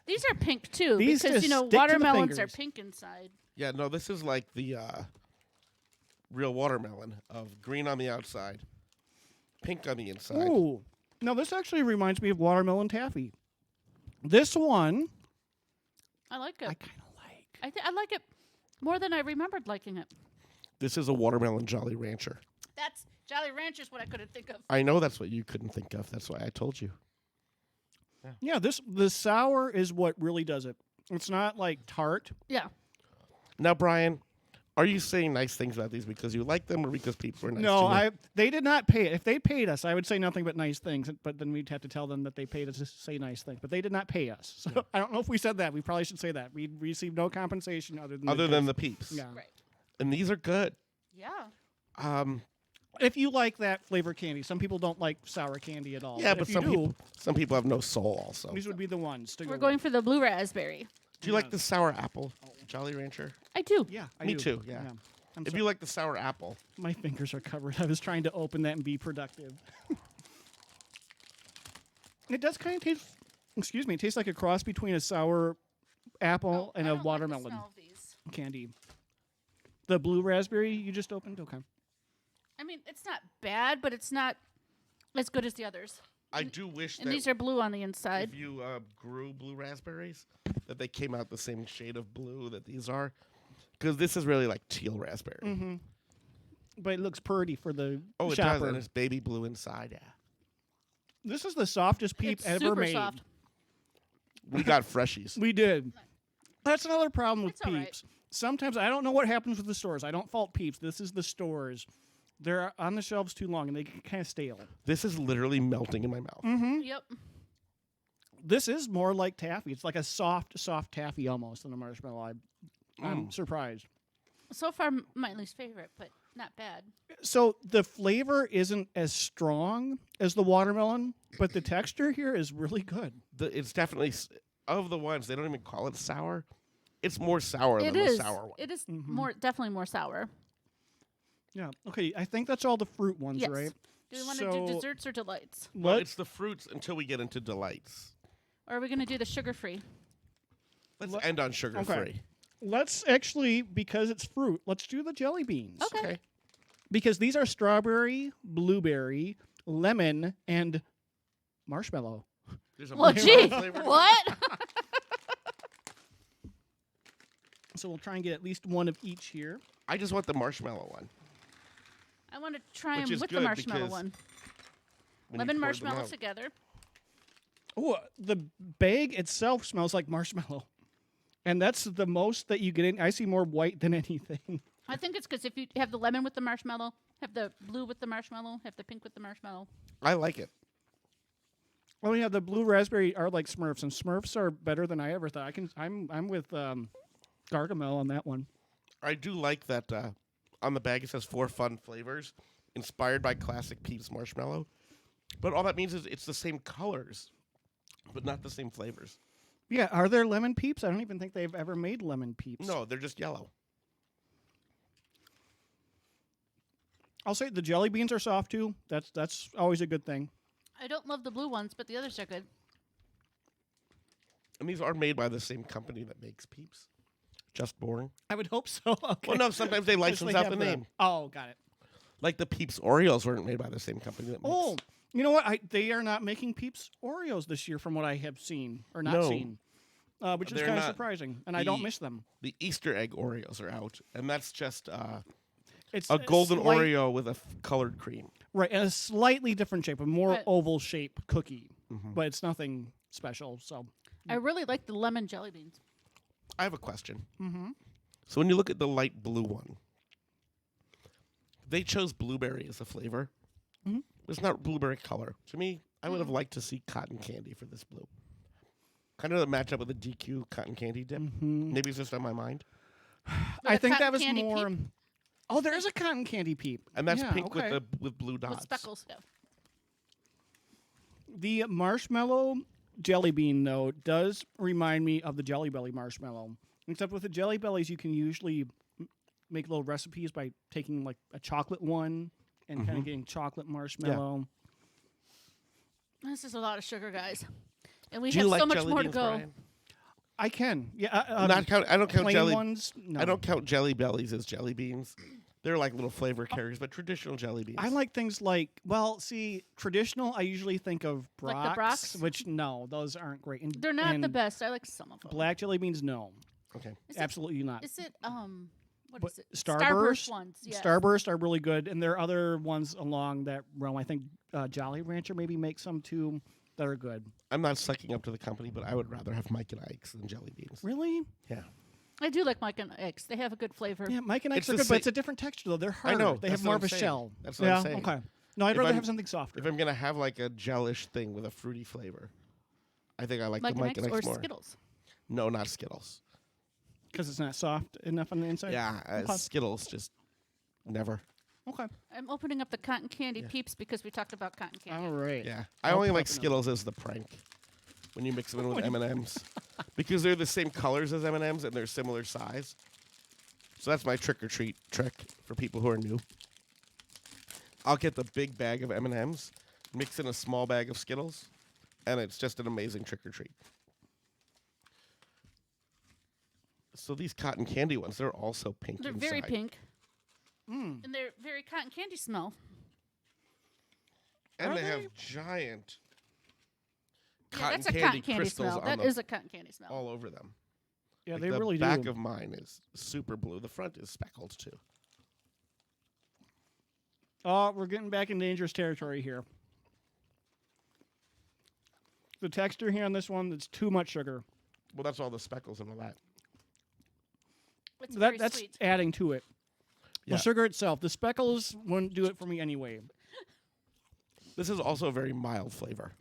These are pink too, These because just stick to the watermelons are fingers. pink inside. Yeah, no, this is like the real watermelon of green on the outside, pink on the inside. ooh. No, this actually reminds me of watermelon taffy. This one I like it. I kind of like. I like it more than I remembered liking it. This is a watermelon Jolly Rancher. That's Jolly Rancher's what I couldn't think of. I know that's what you couldn't think of. That's why I told you. Yeah, the sour is what really does it. It's not like tart. Yeah. Now, Brian, are you saying nice things about these because you like them or because people are nice No, to you? they did not pay it. If they paid us, I would say nothing but nice things. But then we'd have to tell them that they paid us to say nice things. But they did not pay us. So I don't know if we said that. We probably should say that. We received no compensation other than the Peeps. yeah. Right. And these are good. Yeah. If you like that flavor candy, some people don't like sour candy at all. Yeah, but if you some people have no soul also. these would be the ones to go. We're going for the blue raspberry. Do you like the sour apple Jolly Rancher? I do. Yeah, I Me do. too, yeah. I'm If sorry. you like the sour apple, My fingers are covered. I was trying to open that and be productive. It does kind of taste. Excuse me. It tastes like a cross between a sour apple and I a don't like the watermelon smell of these. candy. The blue raspberry you just opened. Okay. I mean, it's not bad, but it's not as good as the others. I do wish And that these are blue on the inside. if you grew blue raspberries, that they came out the same shade of blue that these are. Because this is really like teal raspberry. Mm-hmm. But it looks pretty for the Oh, it shopper. does, and it's baby blue inside. Yeah. This is the softest Peep It's ever super made. soft. We got freshies. We did. That's another problem with It's all right. Peeps. Sometimes I don't know what happens with the stores. I don't fault Peeps. This is the stores. They're on the shelves too long and they get kind of stale. This is literally melting in my mouth. Mm-hmm. Yep. This is more like taffy. It's like a soft taffy almost than a marshmallow. I'm surprised. So far, my least favorite, but not bad. So the flavor isn't as strong as the watermelon, but the texture here is really good. It's definitely, of the ones, they don't even call it sour. It's more sour It than is. the sour one. It is Mm-hmm. definitely more sour. Yeah. Okay. I think that's all the fruit ones, Yes. right? Do we want to So- do desserts or delights? Well, Let- it's the fruits until we get into delights. Or are we going to do the sugar-free? Let's end on sugar-free. Let's actually, because it's fruit, let's do the jelly beans. Okay. Because these are strawberry, blueberry, lemon, and marshmallow. There's a Well, marshmallow gee, flavor. what? So we'll try and get at least one of each here. I just want the marshmallow one. I want to try Which them is with the good marshmallow because one. when you Lemon pour them marshmallow out- together. Oh, the bag itself smells like marshmallow. And that's the most that you get in. I see more white than anything. I think it's because if you have the lemon with the marshmallow, have the blue with the marshmallow, have the pink with the marshmallow. I like it. Oh yeah, the blue raspberry are like Smurfs, and Smurfs are better than I ever thought. I'm with Gargamel on that one. I do like that on the bag it says 4 fun flavors inspired by classic Peeps marshmallow. But all that means is it's the same colors, but not the same flavors. Yeah, are there lemon peeps? I don't even think they've ever made lemon peeps. No, they're just yellow. I'll say the jelly beans are soft too. That's always a good thing. I don't love the blue ones, but the others are good. And these are made by the same company that makes Peeps. Just boring. I would hope so. Okay. Well, no, sometimes they Just license like out the have name. Oh, got it. Like the Peeps Oreos weren't made by the same company that makes. Oh, you know what? They are not making Peeps Oreos this year, from what I have seen or not No. seen, which is They're kind of not. surprising. And I don't miss them. The Easter egg Oreos are out, and that's just It's a golden slight- Oreo with a colored cream. right? And a slightly different shape, a more Right. oval shape cookie, Mm-hmm. but it's nothing special. So I really like the lemon jelly beans. I have a question. Mhm. So when you look at the light blue one, they chose blueberry as a flavor. It's not blueberry color. To me, I would have liked to see cotton candy for this blue. Kind of the match up with the DQ cotton candy dip. Maybe it's just on my mind. I a think that cotton was candy more. Peep? Oh, there is a cotton candy Peep, And that's Yeah, pink okay. with blue dots. With speckles. Yeah. The marshmallow jelly bean, though, does remind me of the Jelly Belly marshmallow. Except with the Jelly Bellies, you can usually make little recipes by taking like a chocolate one and kind of getting chocolate marshmallow. This is a lot of sugar, guys. And we Do you have like so much jelly more beans, to go. Brian? I can. Yeah. I don't count plain jelly. ones. No. I don't count jelly bellies as jelly beans. They're like little flavor carriers, but traditional jelly beans. I like things like, well, see, traditional, I usually think of Like Brock's, the Brock's? which, no, those aren't great. And, They're not the and best. I like some of them. Black jelly beans, no. Okay. Is it- Absolutely not. Is it what But is it? Starburst ones. Yes. Starburst are really good, and there are other ones along that realm. I think Jolly Rancher maybe makes some too that are good. I'm not sucking up to the company, but I would rather have Mike and Ike's than jelly beans. Really? Yeah. I do like Mike and Ike's. They have a good flavor. Yeah, Mike and Ike's It's are the good, sa- but it's a different texture though. They're harder. know, They that's have what more I'm of a saying. shell. That's what yeah. I'm saying. Okay. No, I'd If rather I'm- have something softer. If I'm gonna have like a gelish thing with a fruity flavor, I think I like Mike the and Mike Ike's and or Ike's more. Skittles. No, not Skittles. Because it's not soft enough on the inside. Yeah, Okay. Skittles just never. Okay. I'm opening up the cotton candy Peeps because we talked about cotton candy. All right. Yeah, I I'll only pop like another. Skittles as the prank when you mix them in with M&Ms because they're the same colors as M&Ms and they're similar size. So that's my trick or treat trick for people who are new. I'll get the big bag of M&Ms, mix in a small bag of Skittles, and it's just an amazing trick or treat. So these cotton candy ones, they're also pink. They're inside. very pink. And they're very cotton candy smell. And Are they they? have giant Yeah, cotton that's a candy cotton candy crystals smell. on That them is a cotton candy smell. all over them. Yeah, Like they the really back do. of mine is super blue. The front is speckled too. Oh, we're getting back in dangerous territory here. The texture here on this one, it's too much sugar. Well, that's all the speckles and all that. It's very That's sweet. adding to it. Yeah. The sugar itself, the speckles wouldn't do it for me anyway. This is also a very mild flavor.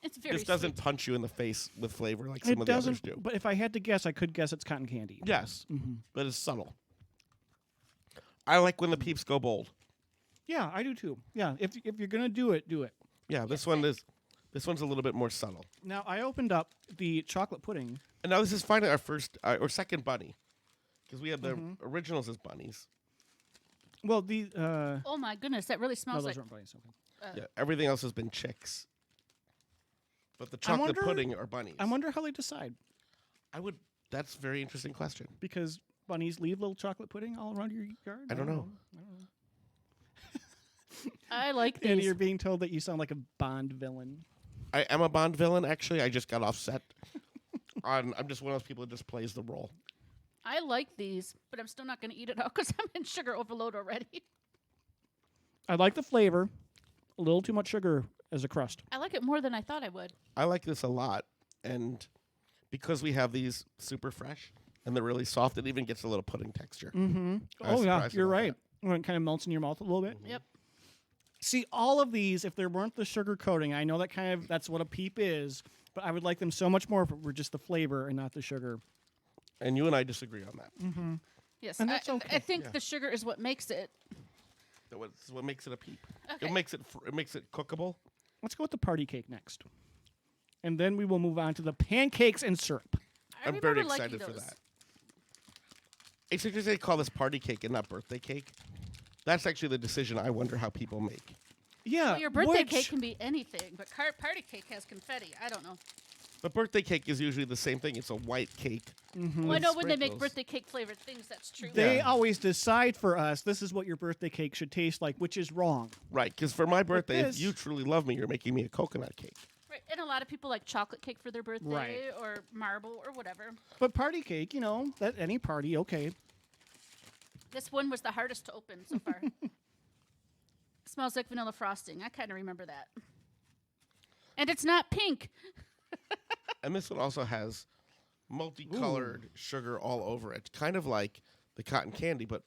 It's very This doesn't sweet. punch you in the face with flavor like some It of the others doesn't, do. but if I had to guess, I could guess it's cotton candy. Yes, but it's subtle. I like when the Peeps go bold. Yeah, I do too. Yeah, if you're gonna do it, do it. Yeah, this one's a little bit more subtle. Now I opened up the chocolate pudding. And now this is finally our first or second bunny, because we had the originals as bunnies. Well, the Oh my goodness, that really no, smells those like. aren't bunnies. Okay. Yeah, everything else has been chicks. But the chocolate wonder- pudding are bunnies. I wonder how they decide That's a very interesting question. because bunnies leave little chocolate pudding all around your yard. I don't know. I like And these. you're being told that you sound like a Bond villain. I am a Bond villain, actually. I just got offset. I'm just one of those people that just plays the role. I like these, but I'm still not going to eat it all because I'm in sugar overload already. I like the flavor. A little too much sugar as a crust. I like it more than I thought I would. I like this a lot. And because we have these super fresh and they're really soft, it even gets a little pudding texture. Mm-hmm. I was Oh yeah, surprised you're about right. When it kind of melts in your mouth a little bit. Yep. See, all of these, if there weren't the sugar coating, I know that's what a Peep is, but I would like them so much more if it were just the flavor and not the sugar. And you and I disagree on that. Yes. And that's I okay. think Yeah. the sugar is what makes it. That's what makes it a Peep. Okay. It makes it cookable. Let's go with the party cake next. And then we will move on to the pancakes and syrup. I I'm remember very liking excited for those. that. It's interesting they call this party cake and not birthday cake. That's actually the decision I wonder how people make. Yeah. Well, your birthday which- cake can be anything, but party cake has confetti. I don't know. But birthday cake is usually the same thing. It's a white cake. Well, I with know when they make sprinkles. birthday cake flavored things, that's true. They Yeah. always decide for us, this is what your birthday cake should taste like, which is wrong. Right, because for my birthday, if this- you truly love me, you're making me a coconut cake. Right. And a lot of people like chocolate cake for their birthday Right. or marble or whatever. But party cake, that any party, okay. This one was the hardest to open so far. Smells like vanilla frosting. I kind of remember that. And it's not pink. And this one also has multicolored sugar all over it, kind of like the cotton candy, but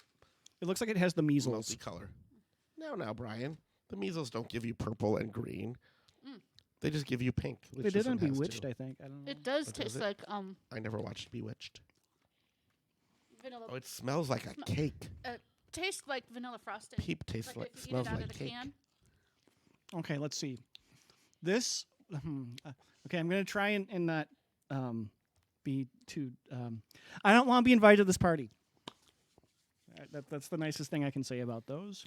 It looks like it has the measles. multicolor. Now, Brian, The measles don't give you purple and green. They just give you pink. Which They did this on one has Bewitched, too. I think. I don't know. It does Oh, does taste it? like I never watched Bewitched. vanilla. Oh, it smells like a cake. Tastes like vanilla frosting. Peep tastes like if you eat smells it out like of the cake. can. Okay, let's see. This. Okay, I'm gonna try and not be too. I don't want to be invited to this party. That's the nicest thing I can say about those.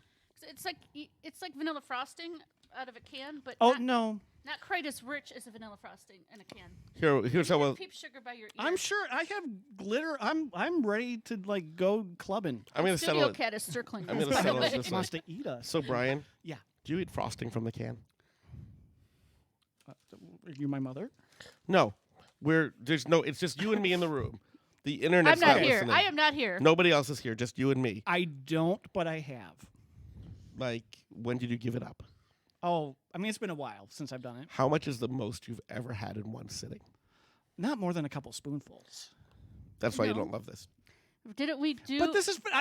It's like vanilla frosting out of a can, but Oh not, no, not quite as rich as a vanilla frosting in a can. Here's how well. Peep sugar by your ear. I'm sure I have glitter. I'm ready to like go clubbing. I'm gonna Studio settle it. cat is circling. I'm us, gonna by the settle it way. this way. Wants to eat us. So Brian, Yeah. do you eat frosting from the can? You're my mother. No, it's just you and me in the room. The internet's I'm not here. listening. I am not here. Nobody else is here. Just you and me. I don't, but I have. Like, when did you give it up? Oh, I mean, it's been a while since I've done it. How much is the most you've ever had in one sitting? Not more than a couple spoonfuls. That's why you No. don't love this. Didn't we do? But this is but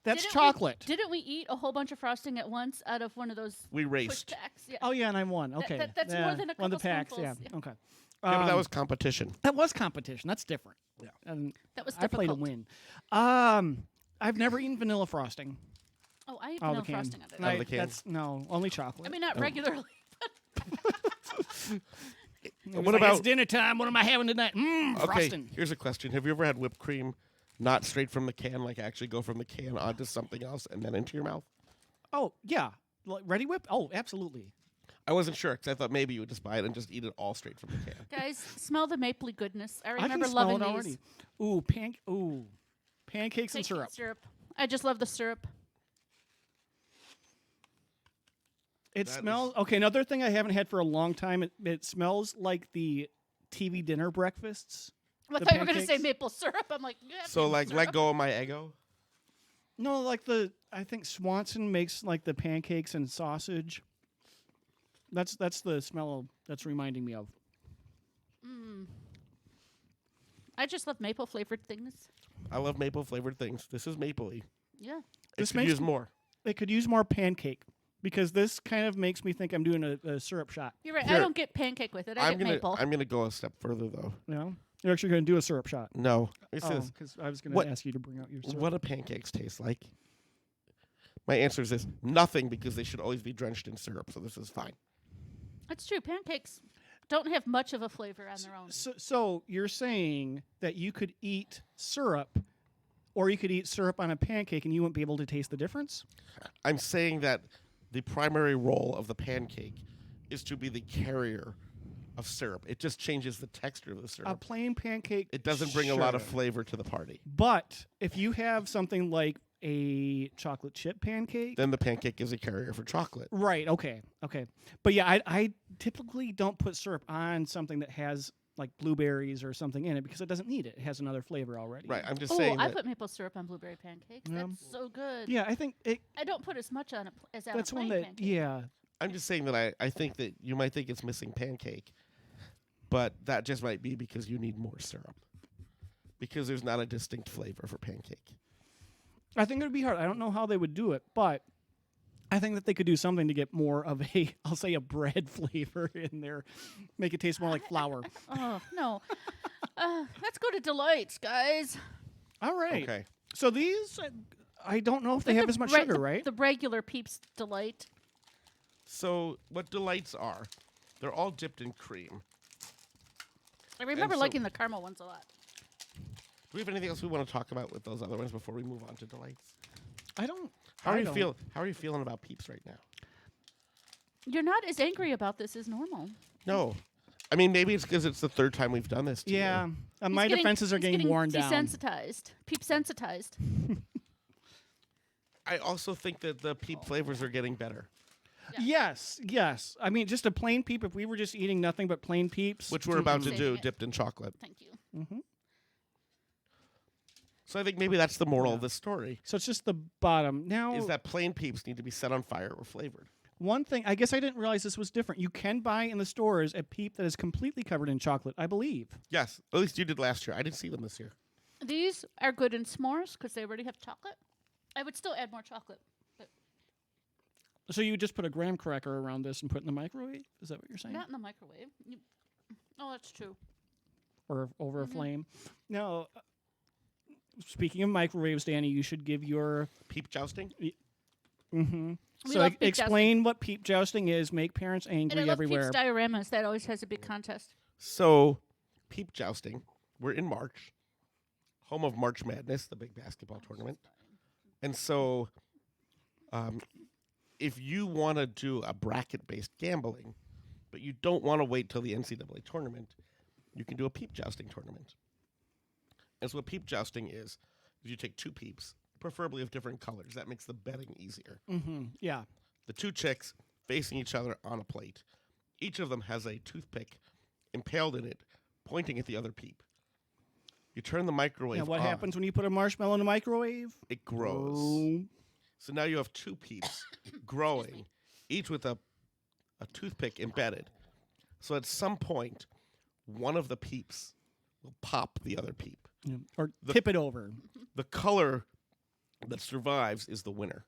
that's didn't chocolate. Didn't we eat a whole bunch of frosting at once out of one of those We push raced. packs? Yeah. Oh yeah, and I won. Okay, that's more than a one of the couple packs. Yeah. spoonfuls, yeah. Okay. Yeah, but that Um, was competition. that was competition. That's different. Yeah. And That was I play to difficult. win. I've never eaten vanilla frosting. Oh, I eat Out vanilla of the can. frosting out of Out it. of the can. That's no, only chocolate. I mean, not regularly. What about it's dinner time? What am I having tonight? okay? Frosting. Here's a question: have you ever had whipped cream not straight from the can, like actually go from the can onto something else and then into your mouth? Oh yeah, like Ready Whip. Oh, absolutely. I wasn't sure because I thought maybe you would just buy it and just eat it all straight from the can. Guys, smell the mapley goodness. I I remember can smell loving it these. already. Pancakes and Pancake syrup. I just love the syrup. It That smells okay. Another thing I haven't had for a long time. It smells like the TV dinner breakfasts. I The thought you were going to say pancakes? maple syrup. I'm like, yeah. So maple like, syrup. let go of my ego. No, like I think Swanson makes like the pancakes and sausage. That's the smell that's reminding me of. I just love maple flavored things. I love maple flavored things. This is mapley. Yeah. It This could makes use me- more. It could use more pancake because this kind of makes me think I'm doing a syrup shot. You're right. Here. I don't get pancake with it. I get maple. I'm gonna go a step further though. You know, you're actually going to do a syrup shot. No, this Oh, is because I was going what- to ask you to bring out your syrup. what do pancakes taste like? My answer is this: nothing, because they should always be drenched in syrup. So this is fine. That's true. Pancakes don't have much of a flavor on their own. So you're saying that you could eat syrup, or you could eat syrup on a pancake, and you wouldn't be able to taste the difference? I'm saying that the primary role of the pancake is to be the carrier of syrup. It just changes the texture of the syrup. A plain pancake. It doesn't bring a lot of sure. flavor to the party. But if you have something like a chocolate chip pancake, Then the pancake is a carrier for chocolate. right? Okay. But yeah, I typically don't put syrup on something that has like blueberries or something in it because it doesn't need it. It has another flavor already. Right. I'm just Oh, saying I that put maple syrup on blueberry pancakes. Yeah. That's so good. Yeah, I think it. I don't put as much on it as on That's a one plain that. pancake. Yeah. I'm just saying that I think that you might think it's missing pancake, but that just might be because you need more syrup. Because there's not a distinct flavor for pancake. I think it would be hard. I don't know how they would do it, but I think that they could do something to get more of a, I'll say, a bread flavor in there, make it taste more like flour. Oh no. Let's go to Delights, guys. All right. Okay. So these, I don't know if they Like have the as much re- sugar, the- right? The regular Peeps Delight. So what delights are, they're all dipped in cream. I remember so- liking the caramel ones a lot. Do we have anything else we want to talk about with those other ones before we move on to delights? I don't. How are I you don't. feel? How are you feeling about Peeps right now? You're not as angry about this as normal. No, I mean maybe it's because it's the third time we've done this. To Yeah. you. My He's defenses are he's getting worn down. desensitized. Peep sensitized. I also think that the Peep flavors are getting better, Yes. I mean, just a plain peep. If we were just eating nothing but plain peeps, which we're about to Saving do, it. dipped in chocolate. Thank you. So I think maybe that's the moral of the story: so it's just the bottom. Now, is that plain Peeps need to be set on fire or flavored. one thing, I guess I didn't realize this was different. You can buy in the stores a peep that is completely covered in chocolate, I believe. Yes, at least you did last year. I didn't see them this year. These are good in s'mores because they already have chocolate. I would still add more chocolate. But So you would just put a graham cracker around this and put it in the microwave? Is that what you're saying? Not in the microwave. Oh, that's true. Or over a flame? Now, speaking of microwaves, Danny, you should give your... Peep jousting? Mm-hmm. We So love peep explain what peep jousting is. Make parents And I angry love everywhere. Peeps dioramas. That always has a big contest. So, peep jousting. We're in March, home of March Madness, the big basketball tournament. And so, if you want to do a bracket-based gambling, but you don't want to wait till the NCAA tournament, you can do a peep jousting tournament. And so what peep jousting is you take 2 peeps, preferably of different colors. That makes the betting easier. Mm-hmm. Yeah. The 2 chicks facing each other on a plate. Each of them has a toothpick impaled in it, pointing at the other peep. You turn the microwave Now, what on. happens when you put a marshmallow in the microwave? It grows. Oh. So now you have 2 peeps growing, each with a toothpick embedded. So at some point, one of the peeps will pop the other peep. Yeah. Or tip it over. The color that survives is the winner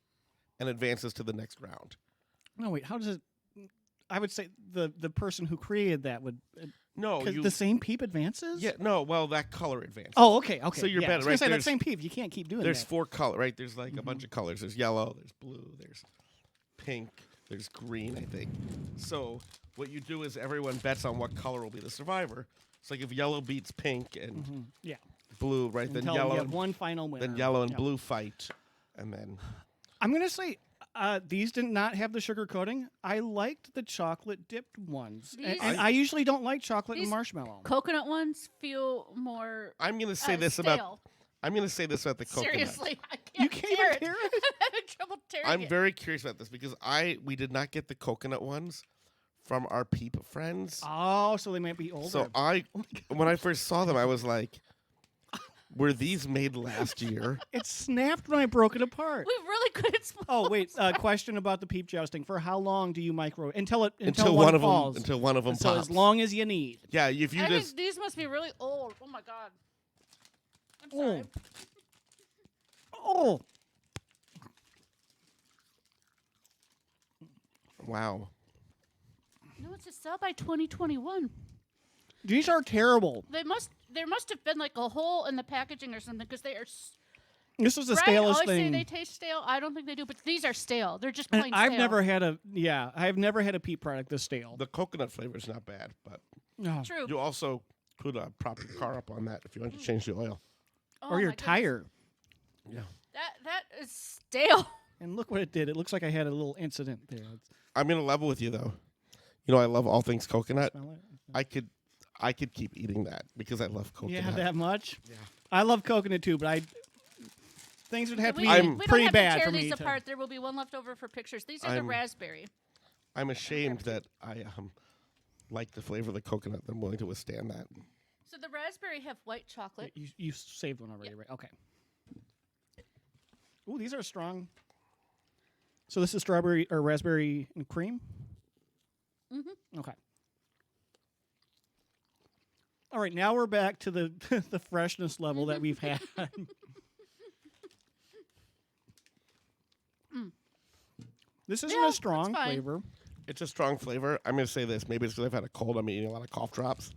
and advances to the next round. No, wait. How does it... I would say the person who created that would... No, Because you... the same peep advances? Yeah, no, well, that color advances. Oh, okay. So you're yeah, better, I was gonna right? say that There's- same peep. You can't keep doing There's that. 4 colors, right? There's like a bunch of colors. There's yellow, there's blue, there's pink, there's green, I think. So what you do is everyone bets on what color will be the survivor. It's like if yellow beats pink and Yeah. blue, right? Then Until yellow you have and, one final winner. then yellow and Yeah. blue fight, and then I'm going to say these did not have the sugar coating. I liked the chocolate dipped ones. And These- I usually don't like chocolate and These- marshmallow. Coconut ones feel more I'm gonna say this stale. about the coconut. Seriously, I can't You can't tear even it. tear it? I'm having trouble tearing I'm it. very curious about this because we did not get the coconut ones from our Peep friends. Oh, so they might be older. So when I first saw them, I was like, were these made last year? It snapped when I broke it apart. We really couldn't. Oh, wait. Question about the peep jousting. For how long do you microwave? Until Until one one of falls. them So pops. as long as you need. Yeah, if you I just think these must be really old. Oh my god. I'm Oh. sorry. Oh. wow. No, it's a sell by 2021. These are terrible. There must have been like a hole in the packaging or something because they are. This is the Brian stalest always thing. say they taste stale. I don't think they do, but these are stale. They're just And plain I've stale. never had I've never had a peep product this stale. The coconut flavor is not bad, but Oh. True. you also could prop your car up on that if you want to change the oil. Oh Or your my goodness. tire. Yeah. That is stale. And look what it did. It looks like I had a little incident there. I'm gonna level with you though. You know I love all things coconut. Smell it? I could keep eating that because I love coconut. Yeah, that much? Yeah. I love coconut too, but things would have to we, be I'm- we pretty don't have bad to tear for me these to. apart. There will be one left over for pictures. These are the I'm- raspberry. I'm ashamed that I like the flavor of the coconut. I'm willing to withstand that. So the raspberry have white chocolate. You saved one already, right? Okay. Ooh, these are strong. So this is strawberry or raspberry and cream? Mm-hmm. Okay. All right, now we're back to the the freshness level that we've had. This isn't Yeah, a strong that's fine. flavor. It's a strong flavor. I'm gonna say this. Maybe it's because I've had a cold. I'm eating a lot of cough drops.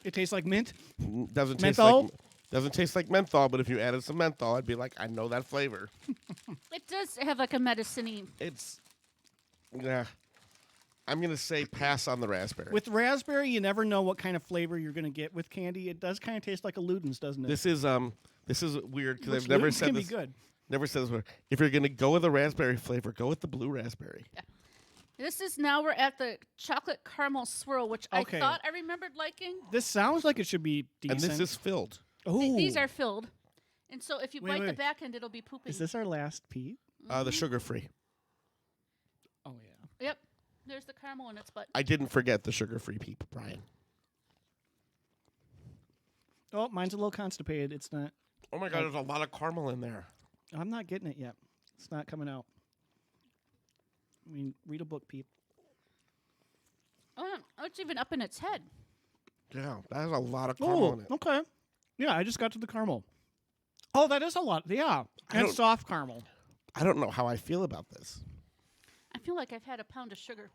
It tastes like mint. Doesn't taste Menthol? like doesn't taste like menthol. But if you added some menthol, I'd be like, I know that flavor. It does have like a medicine-y. It's yeah. I'm gonna say pass on the raspberry. With raspberry, you never know what kind of flavor you're going to get with candy. It does kind of taste like a Ludens, doesn't it? this is weird because Which I've never Ludens said can this. be good. Never said this before. If you're gonna go with a raspberry flavor, go with the blue raspberry. This is now we're at the chocolate caramel swirl, which Okay. I thought I remembered liking. This sounds like it should be decent. And this is filled. These Ooh. are filled. And so if you Wait, bite the wait. back end, it'll be poopy. Is this our last peep? The sugar free. Oh yeah. Yep. There's the caramel in its butt. I didn't forget the sugar free Peep, Brian. Oh, mine's a little constipated. It's not. Oh my God, there's a lot of caramel in there. I'm not getting it yet. It's not coming out. I mean, read a book, Peep. Oh, it's even up in its head. Yeah, that has a lot of caramel in it. Okay. Yeah, I just got to the caramel. Oh, that is a lot. Yeah, I and don't- soft caramel. I don't know how I feel about this. feel like I've had a pound of sugar.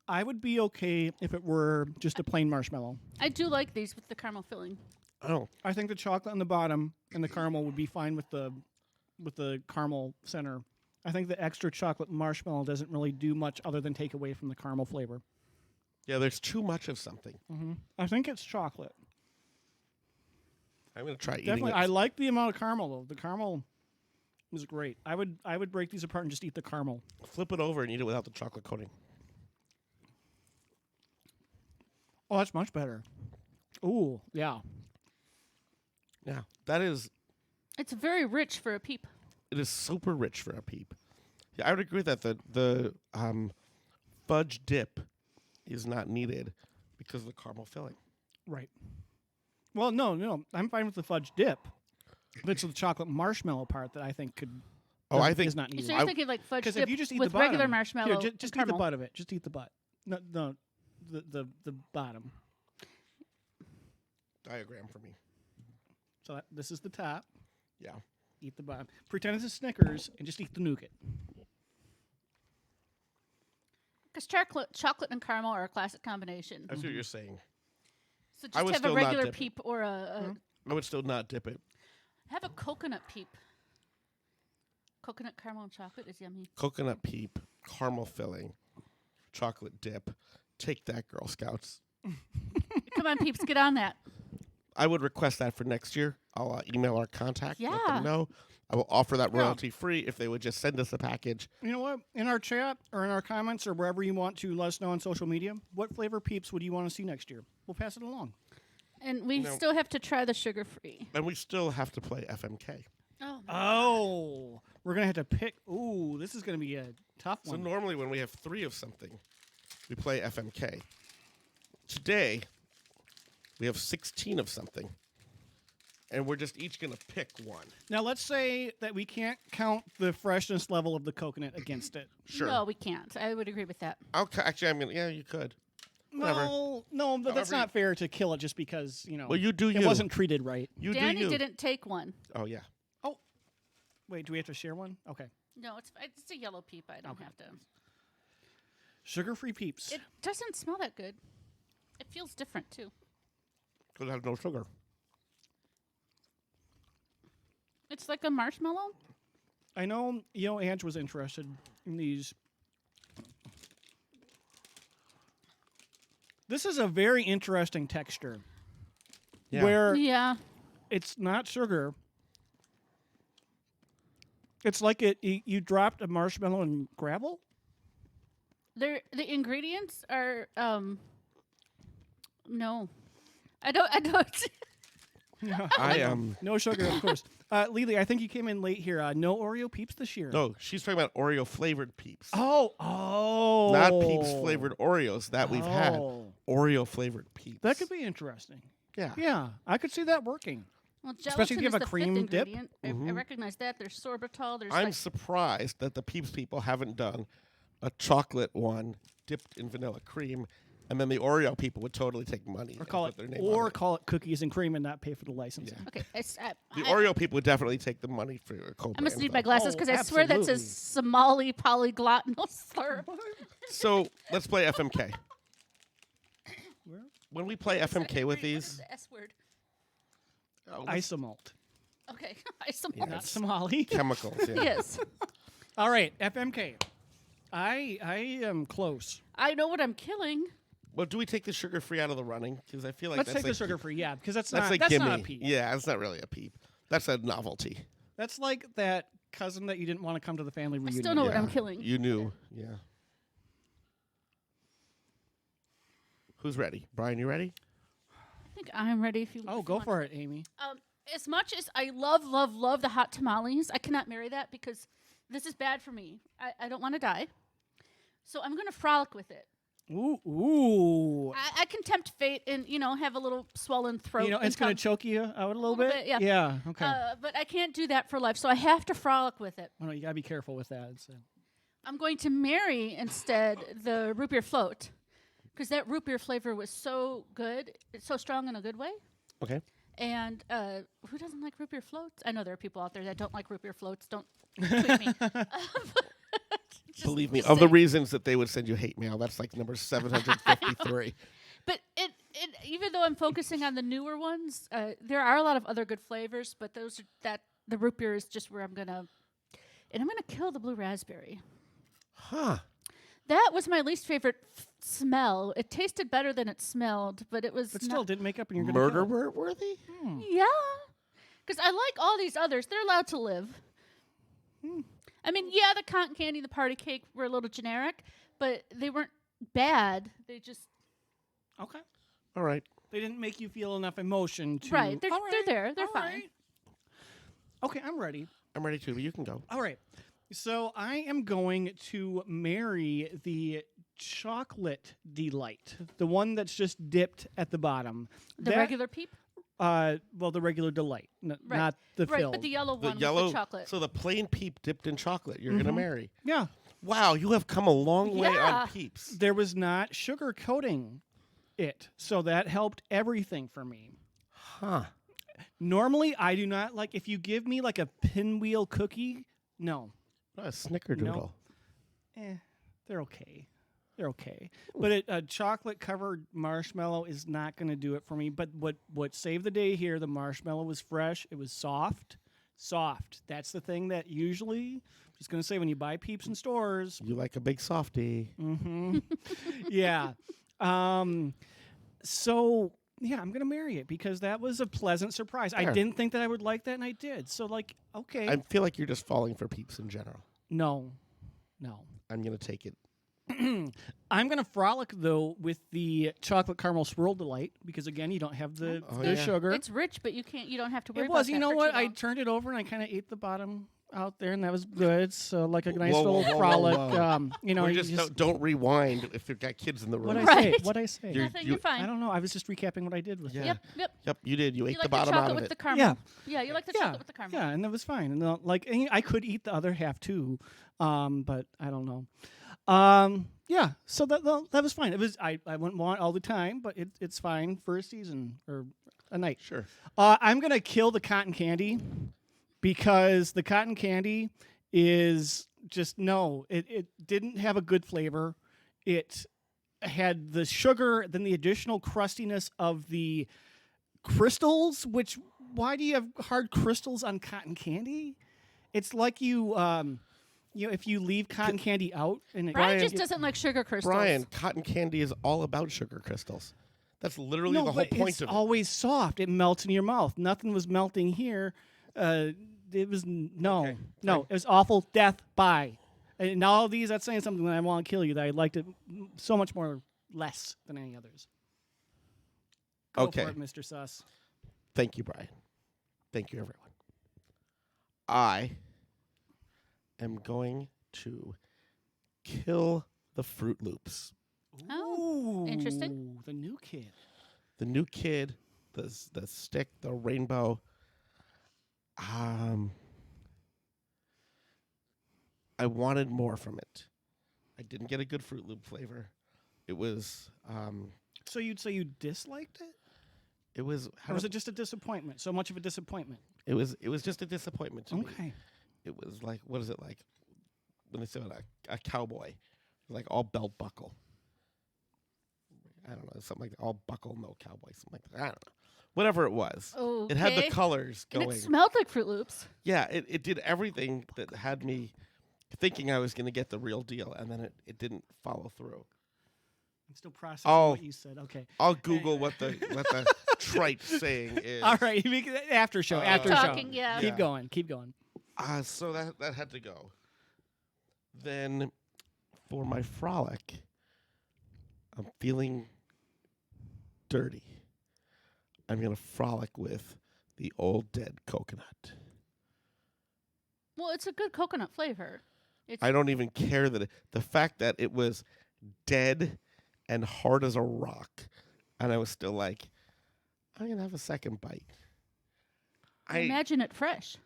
I would be okay if it were just a plain marshmallow. I do like these with the caramel filling. Oh, I think the chocolate on the bottom and the caramel would be fine with the caramel center. I think the extra chocolate marshmallow doesn't really do much other than take away from the caramel flavor. yeah. There's too much of something. I think it's chocolate. I'm gonna try Definitely, eating I it. like the amount of caramel though. The caramel is great. I would break these apart and just eat the caramel. Flip it over and eat it without the chocolate coating. Oh, that's much better. Ooh, yeah. Yeah, that is. It's very rich for a Peep. It is super rich for a Peep. Yeah, I would agree that the fudge dip is not needed because of the caramel filling. Right. Well, no, I'm fine with the fudge dip. But it's the chocolate marshmallow part that I think could. Oh, I think is not needed. So you're thinking like fudge Because dip if you just eat with the bottom, regular marshmallow here, just and eat the caramel. butt of it. Just eat the butt. No, the bottom. Diagram for me. So this is the top. Yeah. Eat the bottom. Pretend it's a Snickers and just eat the nougat. Because chocolate and caramel are a classic combination. I see what you're saying. So I just would have a still not regular dip it. Peep or a I would still not dip it. have a coconut Peep. Coconut caramel and chocolate is yummy. Coconut Peep, caramel filling, chocolate dip. Take that, Girl Scouts. Come on, Peeps, get on that. I would request that for next year. I'll email our contact. Let Yeah. them know. I will offer that Yeah. royalty free if they would just send us a package. You know what? In our chat or in our comments or wherever you want to let us know on social media, what flavor Peeps would you want to see next year? We'll pass it along. And we No. still have to try the sugar-free. And we still have to play FMK. Oh, Oh, we're gonna have to pick. Ooh, this is gonna be a tough So one. normally when we have 3 of something, we play FMK. Today, we have 16 of something. And we're just each going to pick one. Now let's say that we can't count the freshness level of the coconut against it. Sure. No, we can't. I would agree with that. Actually, I'm going to, yeah, you could. Whatever. No, but that's However not fair to kill it just because Well, you do you. it wasn't treated right. You do Danny you. didn't take one. Oh, yeah. Oh, wait, do we have to share one? Okay. No, it's a yellow Peep. I don't Okay. have to. Sugar-free Peeps. It doesn't smell that good. It feels different too. Because it has no sugar. It's like a marshmallow. I know, Ange was interested in these. This is a very interesting texture Yeah. where Yeah. it's not sugar. It's like you dropped a marshmallow in gravel. The ingredients are no. I don't I am. No sugar, of course. Lily, I think you came in late here. No Oreo Peeps this year. No, she's talking about Oreo flavored Peeps. Oh. Not Peeps flavored Oreos that we've had. Oh. Oreo flavored Peeps. That could be interesting. Yeah. Yeah, I could see that working. Well, Especially if gelatin you have is a the fifth cream dip. ingredient. I recognize that. There's sorbitol. There's I'm like surprised that the Peeps people haven't done a chocolate one dipped in vanilla cream, and then the Oreo people would totally take money Or and call put it, their name on it. call it cookies and cream and not pay for the licensing. Yeah. okay. The Oreo people would definitely take the money for a co I must need brand, my though. glasses Oh, because I swear that's a absolutely. Somali polyglottal slur. So let's play FMK. Where? When we play FMK with What is these, the S word? Isomalt, Okay. Isomalt. Yeah. not Somali. chemicals. Yeah. Yes. All right, FMK. I am close. I know what I'm killing. Well, do we take the sugar free out of the running? Because I feel like Let's that's take the like sugar free, yeah, because that's That's not a that's gimme. not a peep. Yeah, that's not really a peep. That's a novelty. That's like that cousin that you didn't want to come to the family I reunion. still know what Yeah. I'm killing. You knew. Yeah. Who's ready? Brian, you ready? I think I'm ready. If you. Oh, go for it, Amy. As much as I love the hot tamales, I cannot marry that because this is bad for me. I don't want to die. So I'm going to frolic with it. Ooh. I can tempt fate and, have a little swollen throat. You know, and it's going tongue. to choke you out a little Little bit? bit, yeah. Yeah, okay. But I can't do that for life, so I have to frolic with it. Oh, no, you got to be careful with that. I'm going to marry instead the root beer float because that root beer flavor was so good. It's so strong in a good way. Okay. And who doesn't like root beer floats? I know there are people out there that don't like root beer floats. Don't tweet me. Believe me, just of the saying. reasons that they would send you hate mail, that's like number 753. But it even though I'm focusing on the newer ones, there are a lot of other good flavors. But the root beer is just where I'm gonna kill the blue raspberry. Huh. That was my least favorite smell. It tasted better than it smelled, but it was But still, didn't make up, and you're gonna Murder kill it. worthy? Yeah, because I like all these others. They're allowed to live. I mean, yeah, the cotton candy, the party cake were a little generic, but they weren't bad. They just Okay. All right. They didn't make you feel enough emotion to. right. They're All right, there. They're all fine. right. Okay, I'm ready. I'm ready too, but you can go. All right. So I am going to marry the chocolate delight, the one that's just dipped at the bottom. The regular Peep, Well, the regular delight, Right. not the right? filled. But the yellow The one yellow with the chocolate. So the plain Peep dipped in chocolate. You're gonna marry. Yeah, Wow, you have come a long way Yeah. on Peeps. there was not sugar coating it, so that helped everything for me. Huh. Normally, I do not like if you give me like a pinwheel cookie. No, A snickerdoodle. they're okay. They're okay. But a chocolate covered marshmallow is not going to do it for me. But what saved the day here, the marshmallow was fresh. It was soft. Soft. That's the thing that usually, I'm just going to say, when you buy Peeps in stores, You like a big softie. yeah. So, yeah, I'm going to marry it because that was a pleasant surprise. I Fair. didn't think that I would like that, and I did. So, like, okay. I feel like you're just falling for Peeps in general. No. I'm gonna take it. I'm going to frolic, though, with the chocolate caramel swirl delight because, again, you don't have the yeah. sugar. It's rich, but you don't have to worry It about was. that You know for what? too I long. turned it over and I kind of ate the bottom out there, and that was good. So, like a nice Whoa, whoa, little whoa, whoa, frolic. whoa. You know, We're you just, don't rewind if you've got kids in the room. what I Right. say? What I say? You're- Nothing, you- you're fine. I don't know. I was just recapping what I did with Yeah. it. Yep. Yep, you did. You You ate like the the bottom out chocolate of with it. the caramel. Yeah. Yeah, you like the Yeah. chocolate with the caramel. Yeah, and that was fine. And I could eat the other half too, but I don't know. Yeah, so that was fine. It was I wouldn't want all the time, but it's fine for a season or a night. Sure. I'm gonna kill the cotton candy because the cotton candy is just no. It didn't have a good flavor. It had the sugar, then the additional crustiness of the crystals. Which why do you have hard crystals on cotton candy? It's like if you leave cotton candy out and Brian it, just doesn't like sugar crystals. Brian, cotton candy is all about sugar crystals. That's literally no, the whole but point it's of it. always soft. It melts in your mouth. Nothing was melting here. It was no. It was awful. Death. Bye. And all of these, that's saying something that I want to kill you. That I liked it so much more less than any others. Go Okay. for it, Mr. Sus. Thank you, Brian. Thank you, everyone. I am going to kill the Fruit Loops. Oh, interesting. Ooh, the new kid. The new kid, the stick, the rainbow. I wanted more from it. I didn't get a good Fruit Loop flavor. It was So you'd say you disliked it, it was or was it just a disappointment? So much of a disappointment. it was just a disappointment to me. Okay. It was like, what is it like when they say a cowboy, like all belt buckle. I don't know, something like that. All buckle, no cowboy, something like that. I don't know. Whatever it was. Okay. It had the colors And going. it smelled like Fruit Loops. Yeah, it did everything that had me thinking I was going to get the real deal, and then it didn't follow through. I'm still processing Oh. what you said. Okay. I'll Google what the trite saying is. All right. After show. Keep After talking, show. yeah. Keep going. Keep going. So that had to go. Then for my frolic, I'm feeling dirty. I'm going to frolic with the old dead coconut. Well, it's a good coconut flavor. It's I don't even care that the fact that it was dead and hard as a rock, and I was still like, I'm going to have a second bite. imagine it fresh.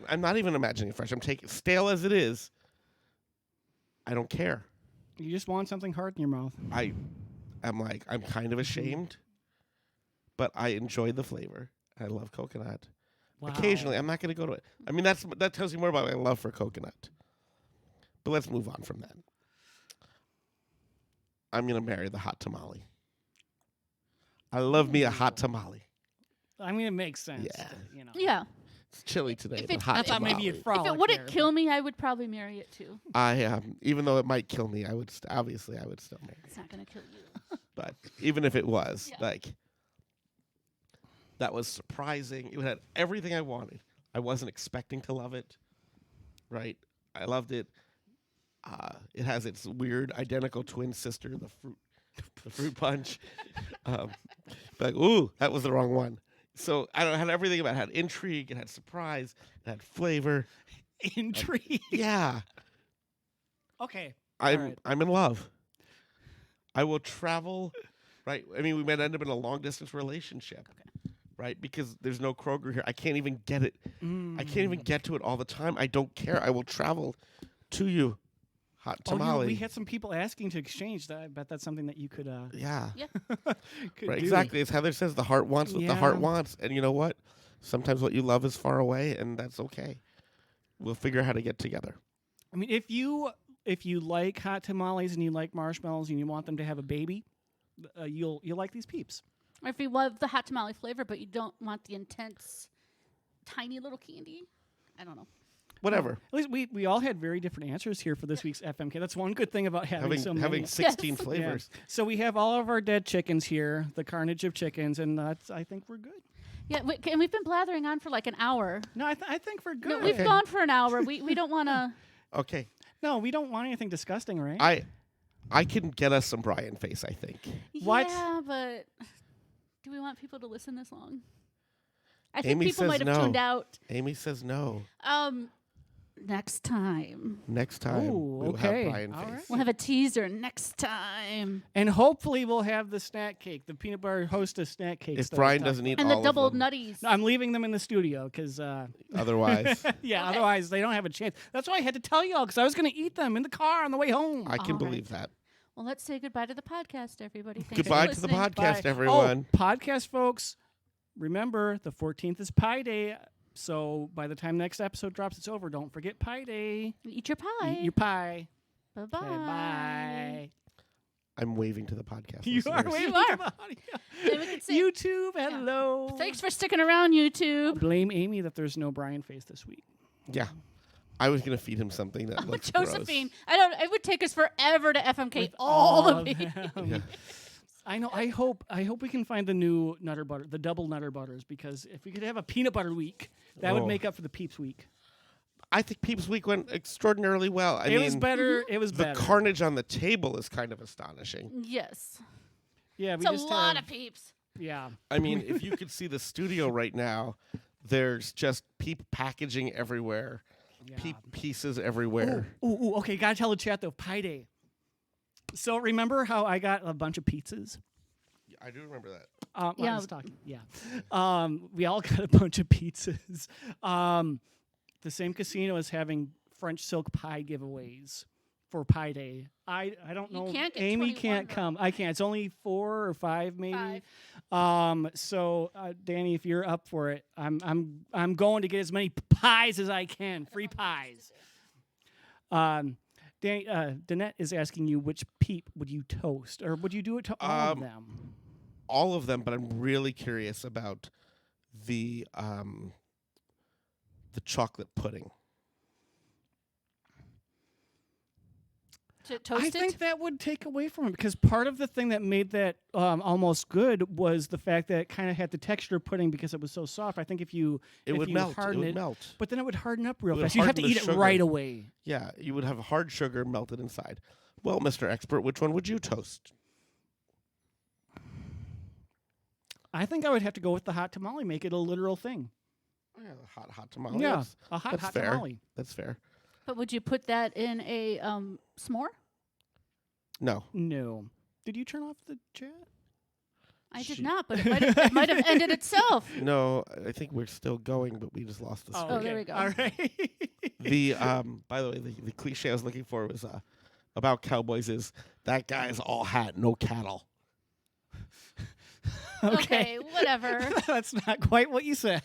I'm not even imagining it fresh. I'm taking stale as it is. I don't care. You just want something hard in your mouth. I'm kind of ashamed, but I enjoy the flavor. I love coconut. Wow. Occasionally, I'm not going to go to it. I mean, that tells you more about my love for coconut. But let's move on from that. I'm going to marry the hot tamale. I love me a hot tamale. I mean, it makes sense. Yeah. You know. Yeah. It's chilly today. If but it- hot I thought tamale. maybe you'd If frolic it wouldn't there, kill me, I would probably marry it too. Even though it might kill me, I would obviously I would still marry it. It's not gonna kill you. But even if it was, Yeah. like, that was surprising. It had everything I wanted. I wasn't expecting to love it. Right? I loved it. It has its weird identical twin sister, the fruit punch. Like, ooh, that was the wrong one. So I don't it had everything about it. It had intrigue, it had surprise, it had flavor. Intrigue. Yeah. Okay. I'm right. in love. I will travel, right? I mean, we might end up in a long distance relationship, right? Because there's no Kroger here. I can't even get it. I can't even get to it all the time. I don't care. I will travel to you. Hot tamale. We had some people asking to exchange. I bet that's something that you could. Yeah. Yeah. Could Right, do. exactly. As Heather says, the heart wants what the heart Yeah. wants. And you know what? Sometimes what you love is far away, and that's okay. We'll figure out how to get together. I mean, if you like hot tamales and you like marshmallows and you want them to have a baby, you'll like these Peeps. Or if you love the hot tamale flavor, but you don't want the intense, tiny little candy. I don't know. Whatever. At least we all had very different answers here for this week's FMK. That's one good thing about having so many. Having 16 Yes. flavors. Yeah. So we have all of our dead chickens here, the carnage of chickens, and I think we're good. Yeah, and we've been blathering on for like an hour. No, I think we're good. No, we've gone for an hour. We don't want to. Okay. No, we don't want anything disgusting, right? I can get us some Brian face, I think. What? Yeah, but do we want people to listen this long? I think Amy people says might have no. tuned out. Amy says no. Next time. Next time Ooh, we will okay. have Brian All face. right. We'll have a teaser next time. And hopefully we'll have the snack cake, the peanut butter hostess snack cakes. If that Brian we talked doesn't eat And all the double of them, nutties. No, I'm leaving them in the studio because, otherwise, yeah, Okay. otherwise they don't have a chance. That's why I had to tell y'all because I was going to eat them in the car on the way home. I can All right. believe that. Well, let's say goodbye to the podcast, everybody. Thanks Goodbye for to the listening. podcast, Bye. everyone. Oh, podcast folks, remember the 14th is Pie Day. So by the time next episode drops, it's over. Don't forget Pie Day. Eat your pie. Eat your pie. Bye-bye. Okay, bye. I'm waving to the podcast. You are listeners. waving You are. to the audio. Then we can say- YouTube, hello. Thanks for sticking around, YouTube. Blame Amy that there's no Brian face this week. Yeah. I was going to feed him something that looks Josephine. gross. It would take us forever to FMK all the of Peeps. them. Yeah. I know. I hope we can find the new Nutter Butter, the double Nutter Butters, because if we could have a peanut butter week, that would Oh. make up for the Peeps week. I think Peeps Week went extraordinarily well. I It mean, was better. It was the better. carnage on the table is kind of astonishing. Yes. Yeah, we It's a just lot have, of Peeps. Yeah. I mean, if you could see the studio right now, there's just Peep packaging everywhere, Yeah. Peep pieces everywhere. Ooh, okay. Gotta tell the chat though. Pie Day. So remember how I got a bunch of pizzas? I do remember that. I Yeah. was talking. Yeah. We all got a bunch of pizzas. The same casino is having French silk pie giveaways for Pie Day. I don't You know. can't get Amy 21, can't though. come. I can't. It's only 4 or 5 maybe. 5. So Danny, if you're up for it, I'm going to get as many pies as I can. Free pies. Danny, Danette is asking you which Peep would you toast, or would you do it to all of them? All of them, but I'm really curious about the chocolate pudding. To toast I it? think that would take away from it because part of the thing that made that almost good was the fact that it kind of had the texture of pudding because it was so soft. I think if you Would melt. harden It would melt. but then it would harden up real It would fast. You'd have to harden eat the it sugar. right away. Yeah, you would have hard sugar melted inside. Well, Mr. Expert, which one would you toast? I think I would have to go with the hot tamale, make it a literal thing. Oh, yeah, hot tamale. Yeah, That's, a hot that's hot fair. tamale. That's fair. But would you put that in a s'more? No. No. Did you turn off the chat? I did She- not, but it might have ended itself. No, I think we're still going, but we just lost the Oh, there we go. All right. The by the way, the cliche I was looking for was about cowboys is that guy's all hat, no cattle. Okay, whatever. That's not quite what you said.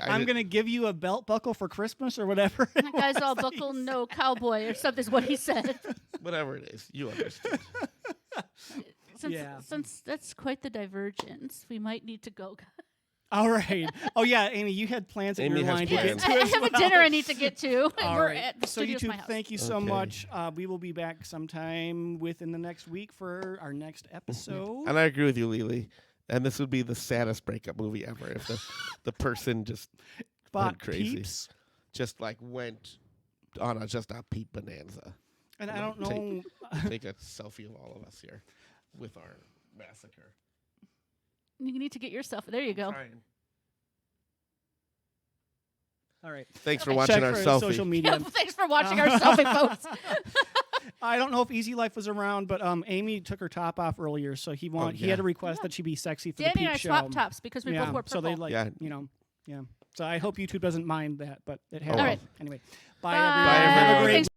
I'm going to give you a belt buckle for Christmas or whatever. That guy's all buckle, no cowboy or something is what he said. Whatever it is, you understand. Since that's quite the divergence, we might need to go. All right. Oh, yeah, Amy, you had plans in Amy your has line to get plans. to I as have a well. dinner I need to get to. All We're right. at the So studios, YouTube, my house. thank you so Okay. much. We will be back sometime within the next week for our next episode. And I agree with you, Lily. And this would be the saddest breakup movie ever if the person just Bought went crazy. Peeps. Just like went on a Peep bonanza. And I don't know. Take a selfie of all of us here with our massacre. You need to get yourself. There you go. Trying. All right. Thanks for Okay. watching Check our for selfie. social media. Thanks for watching our selfie posts. I don't know if Easy Life was around, but Amy took her top off earlier, so he had a request that she be sexy for the Danny Peep and I show. swapped tops because we both wore So purple. they Yeah. yeah. So I hope YouTube doesn't mind that, but it has. All right. Anyway, bye, Bye. everyone. Have a great Thanks